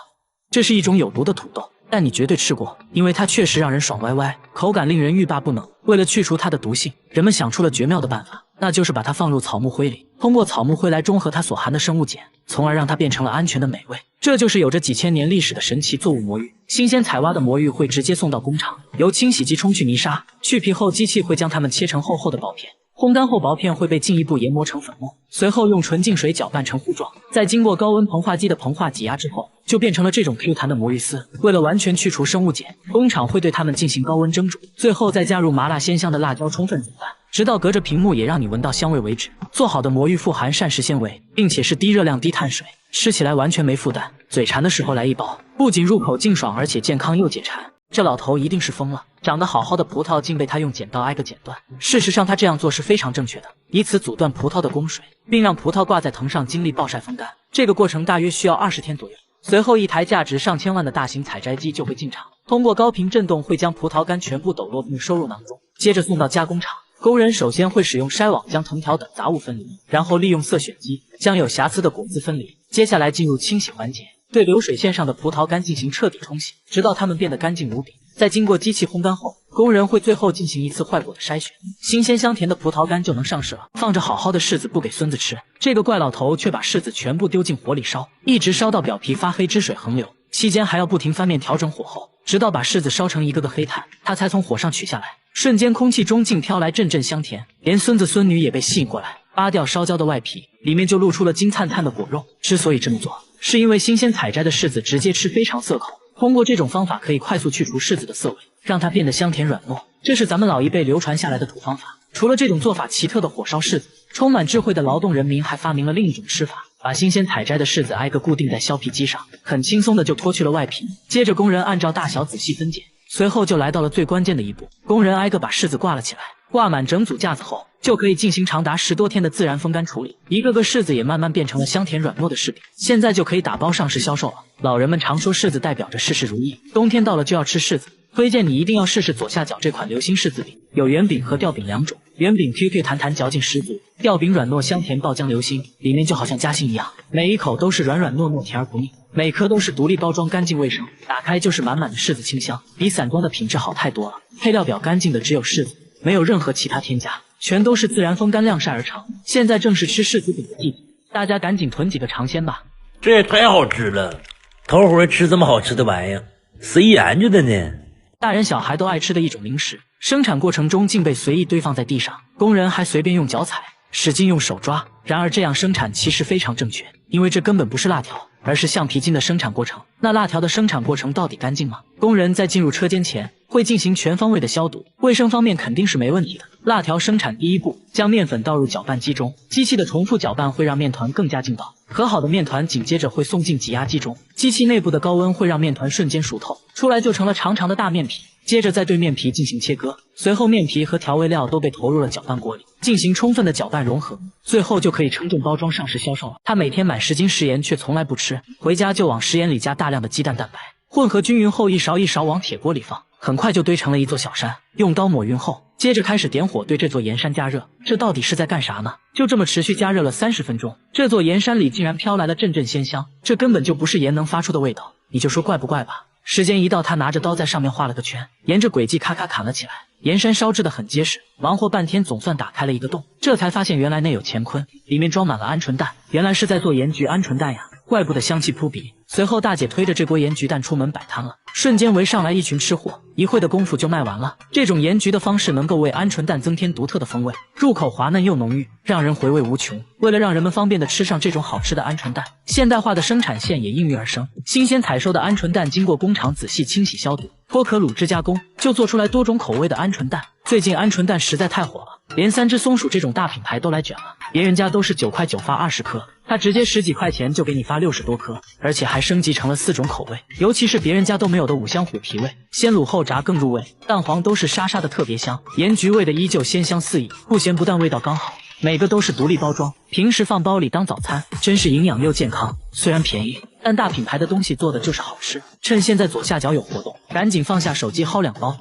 这是一种有毒的土豆，但你绝对吃过，因为它确实让人爽歪歪，口感令人欲罢不能。为了去除它的毒性，人们想出了绝妙的办法，那就是把它放入草木灰里，通过草木灰来中和它所含的生物碱，从而让它变成了安全的美味。这就是有着几千年历史的神奇作物魔芋。新鲜采挖的魔芋会直接送到工厂，由清洗机冲去泥沙，去皮后机器会将它们切成厚厚的薄片。烘干后薄片会被进一步研磨成粉末，随后用纯净水搅拌成糊状，再经过高温膨化机的膨化挤压之后，就变成了这种 Q 弹的魔芋丝。为了完全去除生物碱，工厂会对它们进行高温蒸煮，最后再加入麻辣鲜香的辣椒充分煮拌，直到隔着屏幕也让你闻到香味为止。做好的魔芋富含膳食纤维，并且是低热量低碳水，吃起来完全没负担，嘴馋的时候来一包，不仅入口净爽，而且健康又解馋。这老头一定是疯了，长得好好的葡萄竟被他用剪刀挨个剪断。事实上他这样做是非常正确的，以此阻断葡萄的供水，并让葡萄挂在藤上经历暴晒风干。这个过程大约需要20天左右。随后一台价值上千万的大型采摘机就会进场，通过高频震动会将葡萄干全部抖落并收入囊中，接着送到加工厂。工人首先会使用筛网将藤条等杂物分离，然后利用色选机将有瑕疵的果子分离，接下来进入清洗环节，对流水线上的葡萄干进行彻底冲洗，直到它们变得干净无比。在经过机器烘干后，工人会最后进行一次坏果的筛选，新鲜香甜的葡萄干就能上市了。放着好好的柿子不给孙子吃，这个怪老头却把柿子全部丢进火里烧，一直烧到表皮发黑，汁水横流，期间还要不停翻面调整火候，直到把柿子烧成一个个黑炭，他才从火上取下来。瞬间空气中竟飘来阵阵香甜，连孙子孙女也被吸引过来。扒掉烧焦的外皮，里面就露出了金灿灿的果肉。之所以这么做，是因为新鲜采摘的柿子直接吃非常涩口，通过这种方法可以快速去除柿子的涩味，让它变得香甜软糯。这是咱们老一辈流传下来的土方法。除了这种做法奇特的火烧柿子，充满智慧的劳动人民还发明了另一种吃法，把新鲜采摘的柿子挨个固定在削皮机上，很轻松的就脱去了外皮。接着工人按照大小仔细分拣，随后就来到了最关键的一步，工人挨个把柿子挂了起来。挂满整组架子后，就可以进行长达10多天的自然风干处理，一个个柿子也慢慢变成了香甜软糯的柿饼，现在就可以打包上市销售了。老人们常说柿子代表着事事如意，冬天到了就要吃柿子，推荐你一定要试试左下角这款流心柿子饼，有圆饼和吊饼两种，圆饼 QQ 弹弹嚼劲十足，吊饼软糯香甜爆浆流心，里面就好像夹心一样，每一口都是软软糯糯甜而不腻，每颗都是独立包装干净卫生，打开就是满满的柿子清香，比散装的品质好太多了。配料表干净的只有柿子，没有任何其他添加，全都是自然风干晾晒而成。现在正是吃柿子饼的季节，大家赶紧囤几个尝鲜吧。这也太好吃了，头回吃这么好吃的玩意儿，谁研究的呢？大人小孩都爱吃的一种零食，生产过程中竟被随意堆放在地上，工人还随便用脚踩，使劲用手抓。然而这样生产其实非常正确，因为这根本不是辣条，而是橡皮筋的生产过程。那辣条的生产过程到底干净吗？工人在进入车间前会进行全方位的消毒，卫生方面肯定是没问题的。辣条生产第一步，将面粉倒入搅拌机中，机器的重复搅拌会让面团更加劲道。和好的面团紧接着会送进挤压机中，机器内部的高温会让面团瞬间熟透，出来就成了长长的大面皮。接着再对面皮进行切割，随后面皮和调味料都被投入了搅拌锅里，进行充分的搅拌融合，最后就可以称重包装上市销售了。他每天买10斤食盐却从来不吃，回家就往食盐里加大量的鸡蛋蛋白，混合均匀后一勺一勺往铁锅里放，很快就堆成了一座小山。用刀抹匀后，接着开始点火对这座盐山加热。这到底是在干啥呢？就这么持续加热了30分钟，这座盐山里竟然飘来了阵阵鲜香，这根本就不是盐能发出的味道，你就说怪不怪吧。时间一到，他拿着刀在上面画了个圈，沿着轨迹咔咔砍了起来。盐山烧制的很结实，忙活半天总算打开了一个洞，这才发现原来内有乾坤，里面装满了鹌鹑蛋，原来是在做盐焗鹌鹑蛋呀，怪不得香气扑鼻。随后大姐推着这锅盐焗蛋出门摆摊了，瞬间围上来一群吃货，一会的功夫就卖完了。这种盐焗的方式能够为鹌鹑蛋增添独特的风味，入口滑嫩又浓郁，让人回味无穷。为了让人们方便的吃上这种好吃的鹌鹑蛋，现代化的生产线也应运而生。新鲜采收的鹌鹑蛋经过工厂仔细清洗消毒，脱壳卤制加工，就做出来多种口味的鹌鹑蛋。最近鹌鹑蛋实在太火了，连3只松鼠这种大品牌都来卷了，别人家都是9块9发20颗，他直接10几块钱就给你发60多颗，而且还升级成了4种口味，尤其是别人家都没有的五香虎皮味，先卤后炸更入味，蛋黄都是沙沙的特别香，盐焗味的依旧鲜香四溢，不咸不淡，味道刚好。每个都是独立包装，平时放包里当早餐，真是营养又健康。虽然便宜，但大品牌的东西做的就是好吃。趁现在左下角有活动，赶紧放下手机薅2包。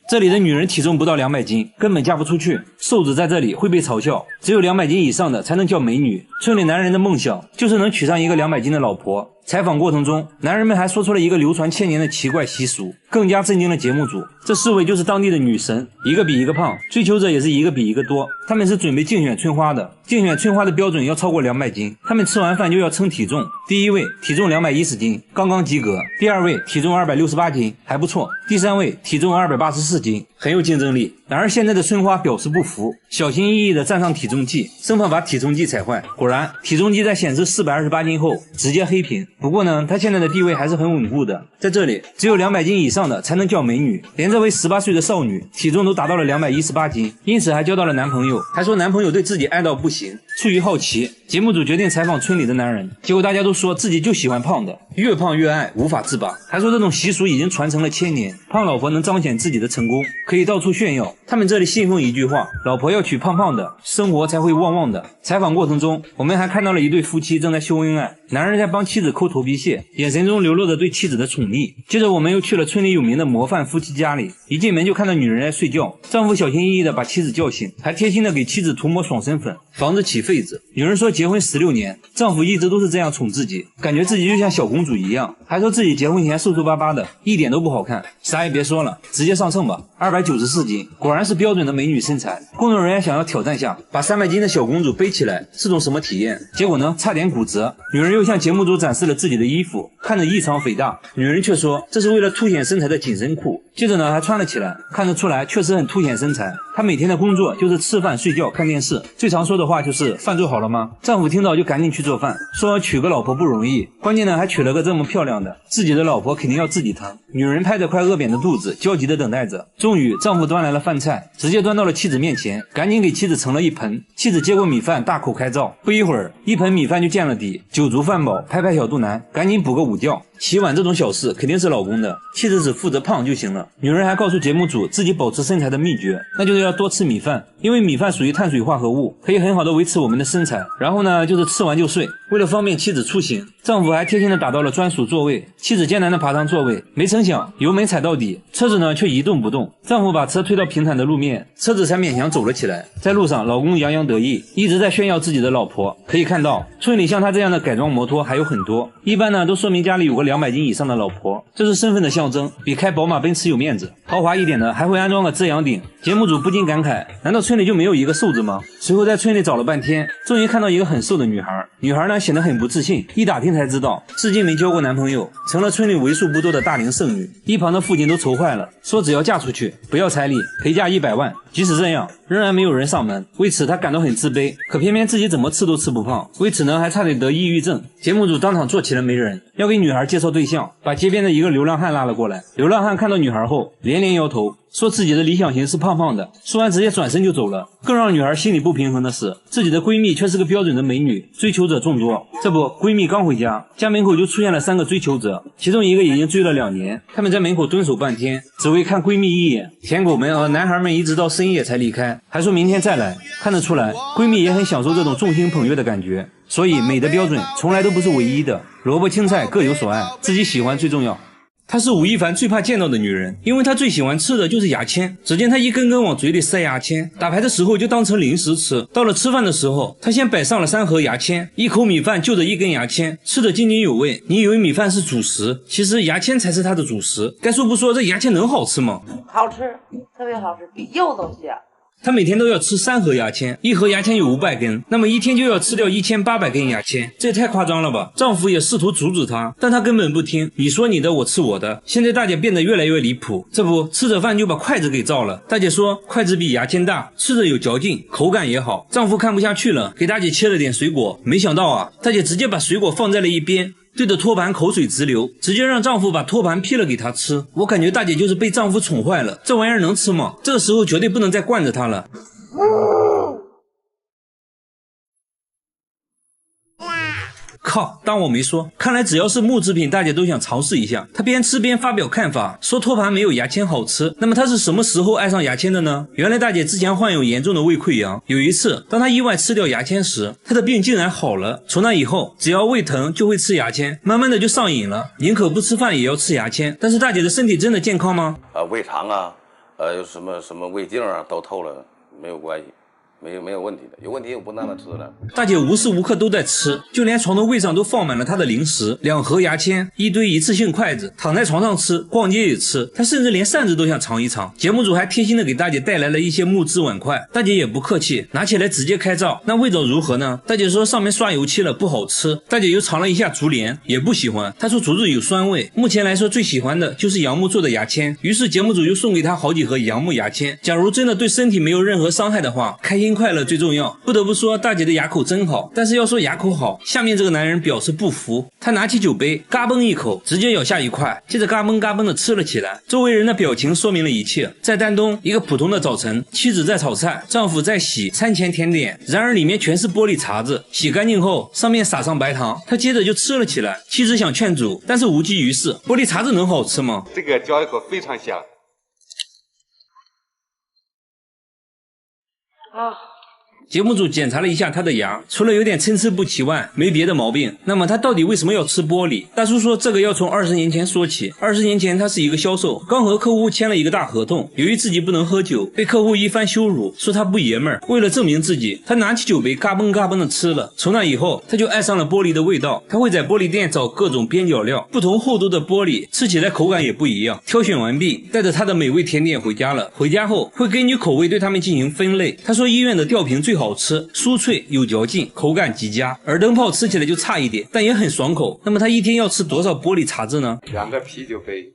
这里的女人体重不到200斤，根本嫁不出去，瘦子在这里会被嘲笑，只有200斤以上的才能叫美女。村里男人的梦想就是能娶上一个200斤的老婆。采访过程中，男人们还说出了一个流传1000年的奇怪习俗，更加震惊了节目组。这4位就是当地的女神，一个比一个胖，追求者也是一个比一个多。他们是准备竞选春花的，竞选春花的标准要超过200斤，他们吃完饭就要称体重。第1位体重210斤，刚刚及格；第2位体重268斤，还不错；第3位体重284斤，很有竞争力。然而现在的春花表示不服，小心翼翼地站上体重计，生怕把体重计踩坏。果然，体重计在显示428斤后直接黑屏。不过呢，她现在的地位还是很稳固的，在这里只有200斤以上的才能叫美女。连这位18岁的少女体重都达到了218斤，因此还交到了男朋友，还说男朋友对自己爱到不行。出于好奇，节目组决定采访村里的男人，结果大家都说自己就喜欢胖的，越胖越爱，无法自拔。还说这种习俗已经传承了1000年，胖老婆能彰显自己的成功，可以到处炫耀。他们这里信奉一句话，老婆要娶胖胖的，生活才会旺旺的。采访过程中，我们还看到了一对夫妻正在秀恩爱，男人在帮妻子抠头皮屑，眼神中流露着对妻子的宠溺。接着我们又去了村里有名的模范夫妻家里，一进门就看到女人在睡觉，丈夫小心翼翼地把妻子叫醒，还贴心地给妻子涂抹爽身粉，防止起痱子。女人说结婚16年，丈夫一直都是这样宠自己，感觉自己就像小公主一样，还说自己结婚前瘦瘦巴巴的，一点都不好看。啥也别说了，直接上秤吧，294斤，果然是标准的美女身材。工作人员想要挑战下，把300斤的小公主背起来，是种什么体验？结果呢，差点骨折。女人又向节目组展示了自己的衣服，看着异常肥大，女人却说这是为了凸显身材的紧身裤。接着呢，还穿了起来，看得出来确实很凸显身材。她每天的工作就是吃饭、睡觉、看电视，最常说的话就是饭做好了吗？丈夫听到就赶紧去做饭，说娶个老婆不容易，关键呢还娶了个这么漂亮的，自己的老婆肯定要自己疼。女人拍着快饿扁的肚子，焦急地等待着。终于丈夫端来了饭菜，直接端到了妻子面前，赶紧给妻子盛了一盆。妻子接过米饭，大口开造，不一会儿一盆米饭就见了底，酒足饭饱，拍拍小肚腩，赶紧补个午觉。洗碗这种小事肯定是老公的，妻子只负责胖就行了。女人还告诉节目组自己保持身材的秘诀，那就是要多吃米饭，因为米饭属于碳水化合物，可以很好的维持我们的身材。然后呢，就是吃完就睡。为了方便妻子出行，丈夫还贴心的打到了专属座位，妻子艰难的爬上座位，没成想油门踩到底，车子呢却一动不动。丈夫把车推到平坦的路面，车子才勉强走了起来。在路上，老公洋洋得意，一直在炫耀自己的老婆。可以看到，村里像他这样的改装摩托还有很多，一般呢都说明家里有个200斤以上的老婆，这是身份的象征，比开宝马奔驰有面子。豪华一点的还会安装个遮阳顶。节目组不禁感慨，难道村里就没有一个瘦子吗？随后在村里找了半天，终于看到一个很瘦的女孩。女孩呢显得很不自信，一打听才知道至今没交过男朋友，成了村里为数不多的大龄剩女。一旁的父亲都愁坏了，说只要嫁出去不要彩礼，陪嫁100万。即使这样，仍然没有人上门，为此他感到很自卑，可偏偏自己怎么吃都吃不胖，为此呢还差点得抑郁症。节目组当场做起了媒人，要给女孩介绍对象，把街边的一个流浪汉拉了过来。流浪汉看到女孩后连连摇头，说自己的理想型是胖胖的，说完直接转身就走了。更让女孩心里不平衡的是，自己的闺蜜却是个标准的美女，追求者众多。这不，闺蜜刚回家，家门口就出现了3个追求者，其中一个已经追了2年。他们在门口蹲守半天，只为看闺蜜一眼。舔狗们和男孩们一直到深夜才离开，还说明天再来。看得出来，闺蜜也很享受这种众星捧月的感觉。所以美的标准从来都不是唯一的，萝卜青菜各有所爱，自己喜欢最重要。她是吴亦凡最怕见到的女人，因为她最喜欢吃的就是牙签。只见她一根根往嘴里塞牙签，打牌的时候就当成零食吃，到了吃饭的时候，她先摆上了3盒牙签，一口米饭就着1根牙签，吃得津津有味。你以为米饭是主食，其实牙签才是她的主食。该说不说，这牙签能好吃吗？好吃，特别好吃，比肉都香。她每天都要吃3盒牙签，1盒牙签有500根，那么一天就要吃掉1800根牙签，这也太夸张了吧！丈夫也试图阻止她，但她根本不听，你说你的，我吃我的。现在大姐变得越来越离谱，这不吃着饭就把筷子给照了。大姐说筷子比牙签大，吃着有嚼劲，口感也好。丈夫看不下去了，给大姐切了点水果，没想到啊，大姐直接把水果放在了一边，对着托盘口水直流，直接让丈夫把托盘劈了给她吃。我感觉大姐就是被丈夫宠坏了，这玩意儿能吃吗？这个时候绝对不能再惯着她了。靠，当我没说。看来只要是木制品，大家都想尝试一下。她边吃边发表看法，说托盘没有牙签好吃。那么她是什么时候爱上牙签的呢？原来大姐之前患有严重的胃溃疡，有一次当她意外吃掉牙签时，她的病竟然好了。从那以后，只要胃疼就会吃牙签，慢慢的就上瘾了，宁可不吃饭也要吃牙签。但是大姐的身体真的健康吗？胃肠啊，有什么胃镜啊都透了，没有关系。没有问题的，有问题我不让他吃了。大姐无时无刻都在吃，就连床头柜上都放满了她的零食，2盒牙签，一堆一次性筷子，躺在床上吃，逛街也吃，她甚至连扇子都想尝一尝。节目组还贴心的给大姐带来了一些木质碗筷，大姐也不客气，拿起来直接开照。那味道如何呢？大姐说上面刷油漆了，不好吃。大姐又尝了一下竹帘，也不喜欢，她说竹子有酸味。目前来说最喜欢的就是杨木做的牙签，于是节目组又送给她好几盒杨木牙签。假如真的对身体没有任何伤害的话，开心快乐最重要。不得不说大姐的牙口真好，但是要说牙口好，下面这个男人表示不服。他拿起酒杯嘎嘣一口，直接咬下一块，接着嘎嘣嘎嘣的吃了起来。周围人的表情说明了一切。在丹东一个普通的早晨，妻子在炒菜，丈夫在洗餐前甜点，然而里面全是玻璃碴子，洗干净后上面撒上白糖，他接着就吃了起来。妻子想劝阻，但是无济于事。玻璃碴子能好吃吗？这个嚼一口非常香。节目组检查了一下他的牙，除了有点参差不齐外，没别的毛病。那么他到底为什么要吃玻璃？大叔说这个要从20年前说起。20年前他是一个销售，刚和客户签了一个大合同，由于自己不能喝酒，被客户一番羞辱，说他不爷们儿。为了证明自己，他拿起酒杯嘎嘣嘎嘣的吃了。从那以后，他就爱上了玻璃的味道。他会在玻璃店找各种边角料，不同厚度的玻璃，吃起来口感也不一样。挑选完毕，带着他的美味甜点回家了。回家后会根据口味对他们进行分类。他说医院的吊瓶最好吃，酥脆有嚼劲，口感极佳。耳灯泡吃起来就差一点，但也很爽口。那么他一天要吃多少玻璃碴子呢2个啤酒杯。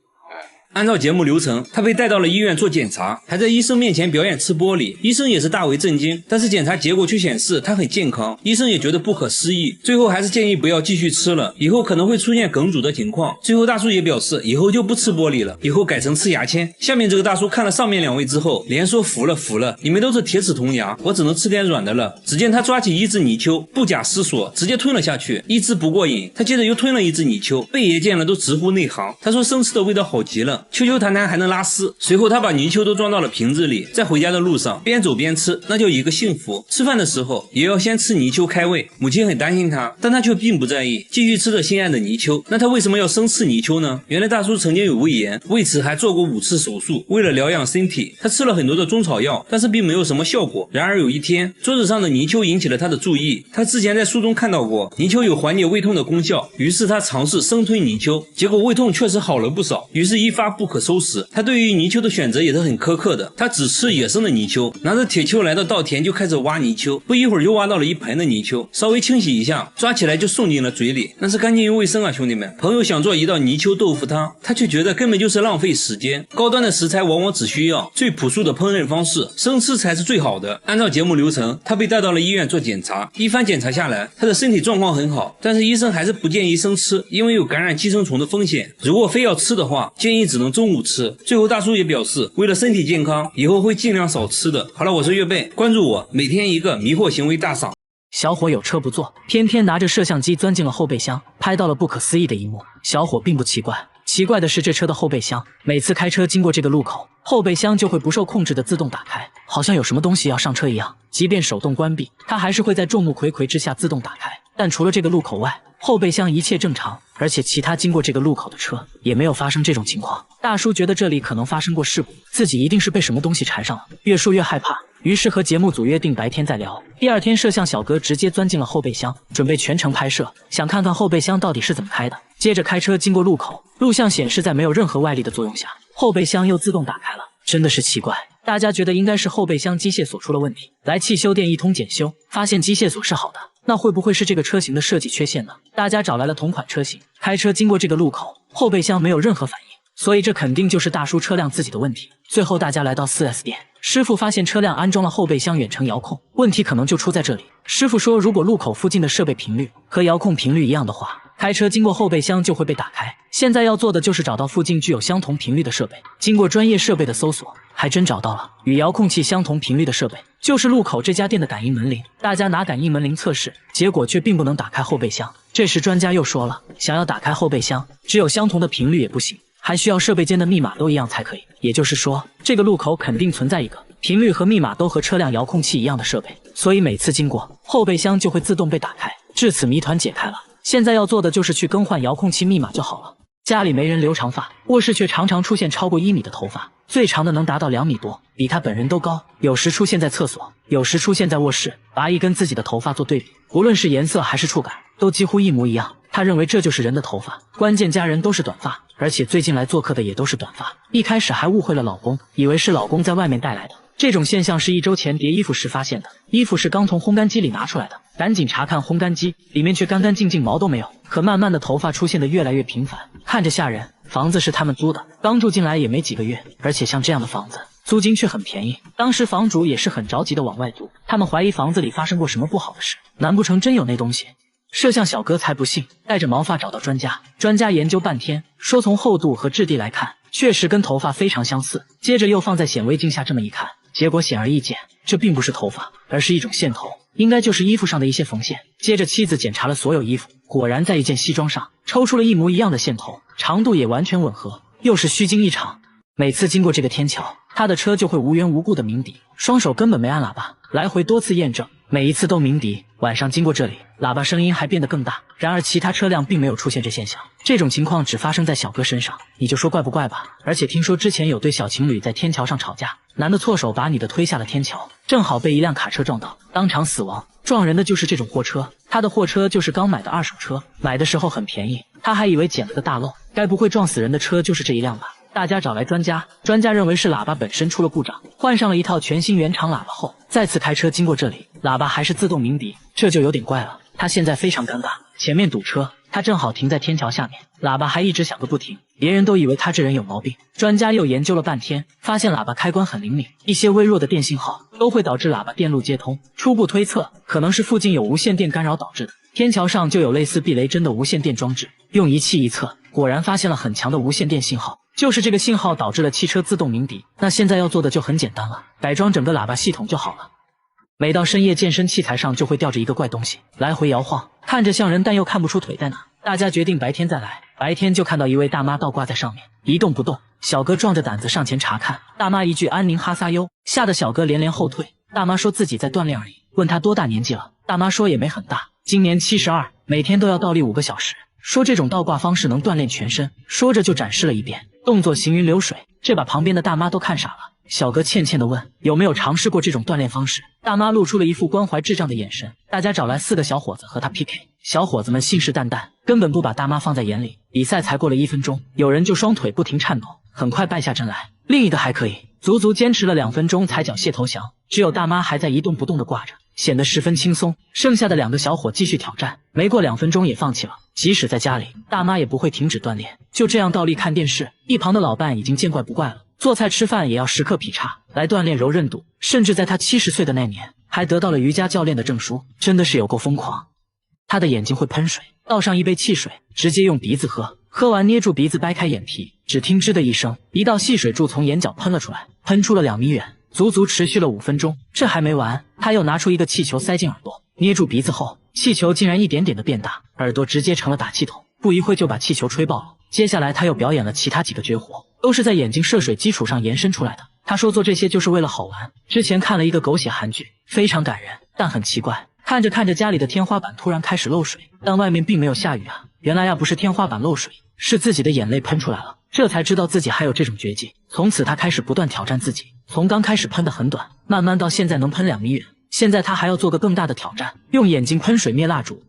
按照节目流程，他被带到了医院做检查，还在医生面前表演吃玻璃，医生也是大为震惊，但是检查结果却显示他很健康，医生也觉得不可思议，最后还是建议不要继续吃了，以后可能会出现梗阻的情况。最后大叔也表示以后就不吃玻璃了，以后改成吃牙签。下面这个大叔看了上面2位之后，连说服了，你们都是铁齿铜牙，我只能吃点软的了。只见他抓起一只泥鳅，不假思索直接吞了下去，一只不过瘾，他接着又吞了一只泥鳅，贝爷见了都直呼内行。他说生吃的味道好极了，秋秋谈谈还能拉丝。随后他把泥鳅都装到了瓶子里，在回家的路上边走边吃，那叫一个幸福。吃饭的时候也要先吃泥鳅开胃，母亲很担心他，但他却并不在意，继续吃着心爱的泥鳅。那他为什么要生吃泥鳅呢？原来大叔曾经有胃炎，为此还做过5次手术。为了疗养身体，他吃了很多的中草药，但是并没有什么效果。然而有一天，桌子上的泥鳅引起了他的注意，他之前在书中看到过泥鳅有缓解胃痛的功效，于是他尝试生吞泥鳅，结果胃痛确实好了不少，于是一发不可收拾。他对于泥鳅的选择也是很苛刻的，他只吃野生的泥鳅，拿着铁锹来到稻田就开始挖泥鳅，不一会儿就挖到了1盆的泥鳅，稍微清洗一下，抓起来就送进了嘴里，那是干净又卫生啊兄弟们。朋友想做一道泥鳅豆腐汤，他却觉得根本就是浪费时间，高端的食材往往只需要最朴素的烹饪方式，生吃才是最好的。按照节目流程，他被带到了医院做检查，一番检查下来，他的身体状况很好，但是医生还是不建议生吃，因为有感染寄生虫的风险，如果非要吃的话，建议只能能中午吃。最后大叔也表示，为了身体健康，以后会尽量少吃的。好了，我是岳贝，关注我，每天一个迷惑行为大赏。小伙有车不坐，偏偏拿着摄像机钻进了后备箱，拍到了不可思议的一幕。小伙并不奇怪，奇怪的是这车的后备箱，每次开车经过这个路口，后备箱就会不受控制的自动打开，好像有什么东西要上车一样。即便手动关闭，它还是会在众目睽睽之下自动打开。但除了这个路口外，后备箱一切正常，而且其他经过这个路口的车也没有发生这种情况。大叔觉得这里可能发生过事故，自己一定是被什么东西缠上了，越说越害怕，于是和节目组约定白天再聊。第二天，摄像小哥直接钻进了后备箱，准备全程拍摄，想看看后备箱到底是怎么开的。接着开车经过路口，录像显示在没有任何外力的作用下，后备箱又自动打开了。真的是奇怪，大家觉得应该是后备箱机械锁出了问题，来汽修店一通检修，发现机械锁是好的，那会不会是这个车型的设计缺陷呢？大家找来了同款车型，开车经过这个路口，后备箱没有任何反应，所以这肯定就是大叔车辆自己的问题。最后大家来到 4S 店，师傅发现车辆安装了后备箱远程遥控，问题可能就出在这里。师傅说，如果路口附近的设备频率和遥控频率一样的话，开车经过后备箱就会被打开。现在要做的就是找到附近具有相同频率的设备。经过专业设备的搜索，还真找到了与遥控器相同频率的设备，就是路口这家店的感应门铃。大家拿感应门铃测试，结果却并不能打开后备箱。这时专家又说了，想要打开后备箱，只有相同的频率也不行，还需要设备间的密码都一样才可以。也就是说，这个路口肯定存在一个频率和密码都和车辆遥控器一样的设备，所以每次经过后备箱就会自动被打开。至此谜团解开了，现在要做的就是去更换遥控器密码就好了。家里没人留长发，卧室却常常出现超过1米的头发，最长的能达到2米多，比他本人都高。有时出现在厕所，有时出现在卧室，拔一跟自己的头发做对比，无论是颜色还是触感，都几乎一模一样。他认为这就是人的头发，关键家人都是短发，而且最近来做客的也都是短发。一开始还误会了老公，以为是老公在外面带来的。这种现象是1周前叠衣服时发现的，衣服是刚从烘干机里拿出来的，赶紧查看烘干机，里面却干干净净，毛都没有。可慢慢的头发出现的越来越频繁，看着吓人。房子是他们租的，刚住进来也没几个月，而且像这样的房子租金却很便宜。当时房主也是很着急的往外租，他们怀疑房子里发生过什么不好的事，难不成真有那东西？摄像小哥才不信，带着毛发找到专家，专家研究半天，说从厚度和质地来看，确实跟头发非常相似。接着又放在显微镜下这么一看，结果显而易见，这并不是头发，而是一种线头，应该就是衣服上的一些缝线。接着妻子检查了所有衣服，果然在一件西装上抽出了一模一样的线头，长度也完全吻合，又是虚惊一场。每次经过这个天桥，他的车就会无缘无故的鸣笛，双手根本没按喇叭，来回多次验证，每一次都鸣笛。晚上经过这里，喇叭声音还变得更大，然而其他车辆并没有出现这现象。这种情况只发生在小哥身上，你就说怪不怪吧。而且听说之前有对小情侣在天桥上吵架，男的错手把女的推下了天桥，正好被一辆卡车撞到，当场死亡。撞人的就是这种货车，他的货车就是刚买的二手车，买的时候很便宜，他还以为捡了个大漏，该不会撞死人的车就是这一辆吧。大家找来专家，专家认为是喇叭本身出了故障，换上了一套全新原厂喇叭后，再次开车经过这里，喇叭还是自动鸣笛，这就有点怪了。他现在非常尴尬，前面堵车，他正好停在天桥下面，喇叭还一直响个不停，别人都以为他这人有毛病。专家又研究了半天，发现喇叭开关很灵敏，一些微弱的电信号都会导致喇叭电路接通，初步推测可能是附近有无线电干扰导致的。天桥上就有类似避雷针的无线电装置，用仪器一测，果然发现了很强的无线电信号，就是这个信号导致了汽车自动鸣笛。那现在要做的就很简单了，改装整个喇叭系统就好了。每到深夜，健身器材上就会吊着一个怪东西，来回摇晃，看着像人，但又看不出腿在哪。大家决定白天再来，白天就看到一位大妈倒挂在上面，一动不动。小哥壮着胆子上前查看，大妈一句安宁哈撒哟，吓得小哥连连后退。大妈说自己在锻炼而已，问她多大年纪了，大妈说也没很大，今年72，每天都要倒立5个小时，说这种倒挂方式能锻炼全身，说着就展示了一遍，动作行云流水，这把旁边的大妈都看傻了。小哥欠欠地问有没有尝试过这种锻炼方式，大妈露出了一副关怀智障的眼神。大家找来4个小伙子和他 PK， 小伙子们信誓旦旦，根本不把大妈放在眼里。比赛才过了1分钟，有人就双腿不停颤抖，很快败下阵来，另一个还可以，足足坚持了2分钟才缴械投降，只有大妈还在一动不动地挂着，显得十分轻松。剩下的2个小伙继续挑战，没过2分钟也放弃了。即使在家里，大妈也不会停止锻炼，就这样倒立看电视。一旁的老伴已经见怪不怪了，做菜吃饭也要时刻劈叉来锻炼柔韧度，甚至在他70岁的那年还得到了瑜伽教练的证书，真的是有够疯狂。他的眼睛会喷水，倒上一杯汽水，直接用鼻子喝，喝完捏住鼻子掰开眼皮，只听吱的一声，一道细水柱从眼角喷了出来，喷出了2米远，足足持续了5分钟。这还没完，他又拿出一个气球塞进耳朵，捏住鼻子后，气球竟然一点点的变大，耳朵直接成了打气筒，不一会就把气球吹爆了。接下来他又表演了其他几个绝活，都是在眼睛射水基础上延伸出来的。他说做这些就是为了好玩。之前看了一个狗血韩剧，非常感人，但很奇怪，看着看着家里的天花板突然开始漏水，但外面并没有下雨啊。原来不是天花板漏水，是自己的眼泪喷出来了。这才知道自己还有这种绝技。从此他开始不断挑战自己，从刚开始喷得很短，慢慢到现在能喷2米远。现在他还要做个更大的挑战，用眼睛喷水灭蜡烛。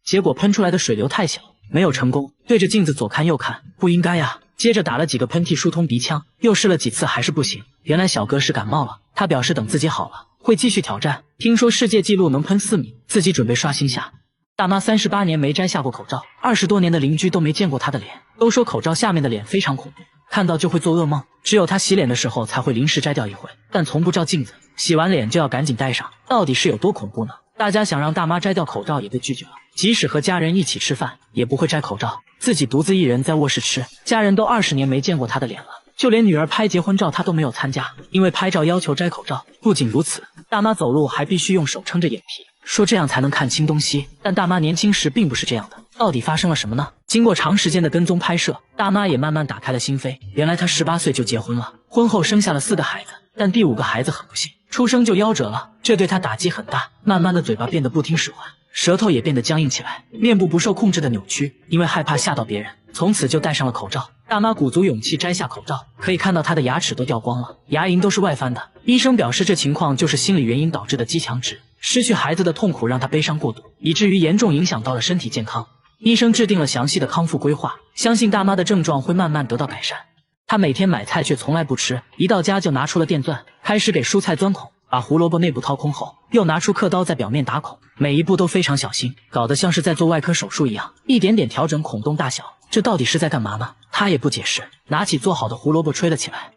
结果喷出来的水流太小，没有成功，对着镜子左看右看，不应该呀。接着打了几个喷嚏疏通鼻腔，又试了几次还是不行。原来小哥是感冒了，他表示等自己好了会继续挑战。听说世界纪录能喷4米，自己准备刷新下。大妈38年没摘下过口罩，20多年的邻居都没见过她的脸，都说口罩下面的脸非常恐怖，看到就会做噩梦。只有她洗脸的时候才会临时摘掉一回，但从不照镜子，洗完脸就要赶紧戴上。到底是有多恐怖呢？大家想让大妈摘掉口罩也被拒绝了，即使和家人一起吃饭也不会摘口罩，自己独自一人在卧室吃，家人都20年没见过她的脸了，就连女儿拍结婚照她都没有参加，因为拍照要求摘口罩。不仅如此，大妈走路还必须用手撑着眼皮，说这样才能看清东西。但大妈年轻时并不是这样的，到底发生了什么呢？经过长时间的跟踪拍摄，大妈也慢慢打开了心扉。原来她18岁就结婚了，婚后生下了4个孩子，但第5个孩子很不幸，出生就夭折了，这对她打击很大。慢慢的嘴巴变得不听使唤，舌头也变得僵硬起来，面部不受控制的扭曲，因为害怕吓到别人，从此就戴上了口罩。大妈鼓足勇气摘下口罩，可以看到她的牙齿都掉光了，牙龈都是外翻的。医生表示这情况就是心理原因导致的肌强直，失去孩子的痛苦让她悲伤过度，以至于严重影响到了身体健康。医生制定了详细的康复规划，相信大妈的症状会慢慢得到改善。她每天买菜却从来不吃，一到家就拿出了电钻，开始给蔬菜钻孔，把胡萝卜内部掏空后，又拿出刻刀在表面打孔，每一步都非常小心，搞得像是在做外科手术一样，一点点调整孔洞大小。这到底是在干嘛呢？她也不解释，拿起做好的胡萝卜吹了起来。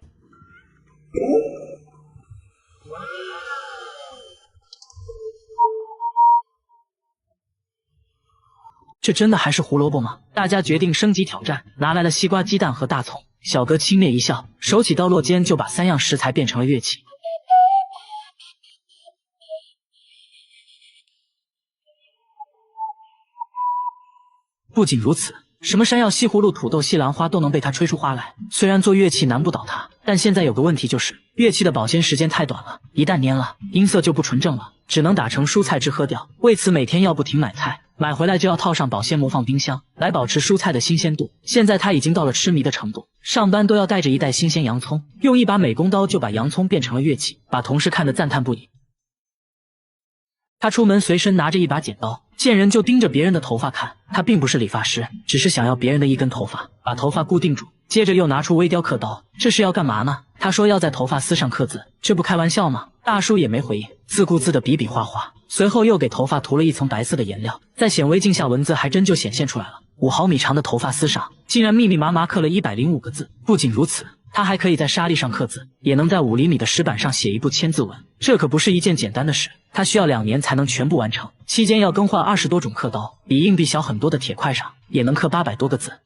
这真的还是胡萝卜吗？大家决定升级挑战，拿来了西瓜、鸡蛋和大葱。小哥轻蔑一笑，手起刀落间就把3样食材变成了乐器。不仅如此，什么山药、西葫芦、土豆、西兰花都能被他吹出花来。虽然做乐器难不倒他，但现在有个问题，就是乐器的保鲜时间太短了，一旦粘了，音色就不纯正了，只能打成蔬菜汁喝掉。为此每天要不停买菜，买回来就要套上保鲜膜放冰箱，来保持蔬菜的新鲜度。现在他已经到了痴迷的程度，上班都要带着一袋新鲜洋葱，用一把美工刀就把洋葱变成了乐器，把同事看得赞叹不已。他出门随身拿着一把剪刀，见人就盯着别人的头发看。他并不是理发师，只是想要别人的一根头发，把头发固定住。接着又拿出微雕刻刀，这是要干嘛呢？他说要在头发丝上刻字，这不开玩笑吗？大叔也没回应，自顾自的比比划划。随后又给头发涂了一层白色的颜料，在显微镜下文字还真就显现出来了。5毫米长的头发丝上竟然密密麻麻刻了105个字。不仅如此，他还可以在沙粒上刻字，也能在5厘米的石板上写一部千字文。这可不是一件简单的事，他需要2年才能全部完成，期间要更换20多种刻刀，比硬币小很多的铁块上也能刻800多个字。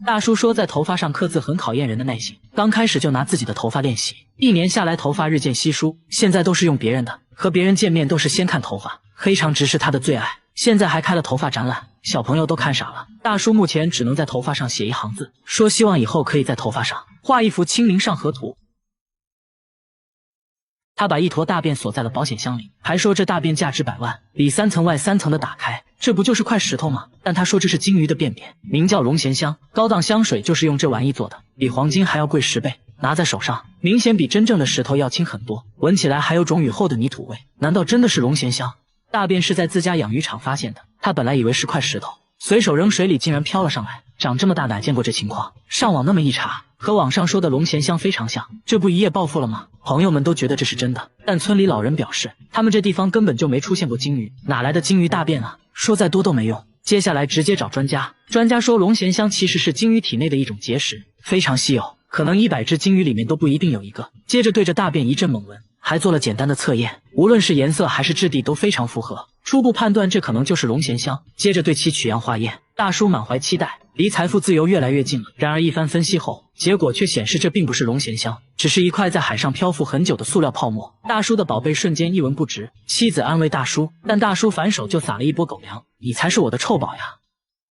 大叔说在头发上刻字很考验人的耐心，刚开始就拿自己的头发练习，1年下来头发日渐稀疏，现在都是用别人的，和别人见面都是先看头发。黑长直是他的最爱，现在还开了头发展览，小朋友都看傻了。大叔目前只能在头发上写1行字，说希望以后可以在头发上画一幅清明上河图。他把一坨大便锁在了保险箱里，还说这大便价值100万，里3层外3层的打开，这不就是块石头吗？但他说这是金鱼的便便，名叫龙涎香，高档香水就是用这玩意做的，比黄金还要贵10倍。拿在手上，明显比真正的石头要轻很多，闻起来还有种雨后的泥土味。难道真的是龙涎香？大便是在自家养鱼场发现的，他本来以为是块石头，随手扔水里竟然飘了上来，长这么大哪见过这情况？上网那么一查，和网上说的龙涎香非常像，这不一夜暴富了吗？朋友们都觉得这是真的，但村里老人表示，他们这地方根本就没出现过金鱼，哪来的金鱼大便啊？说再多都没用。接下来直接找专家，专家说龙涎香其实是金鱼体内的一种结石，非常稀有，可能100只金鱼里面都不一定有一个。接着对着大便一阵猛闻，还做了简单的测验，无论是颜色还是质地都非常符合，初步判断这可能就是龙涎香，接着对其取样化验。大叔满怀期待，离财富自由越来越近了。然而一番分析后，结果却显示这并不是龙涎香，只是一块在海上漂浮很久的塑料泡沫。大叔的宝贝瞬间一文不值。妻子安慰大叔，但大叔反手就撒了一波狗粮：“你才是我的臭宝呀！”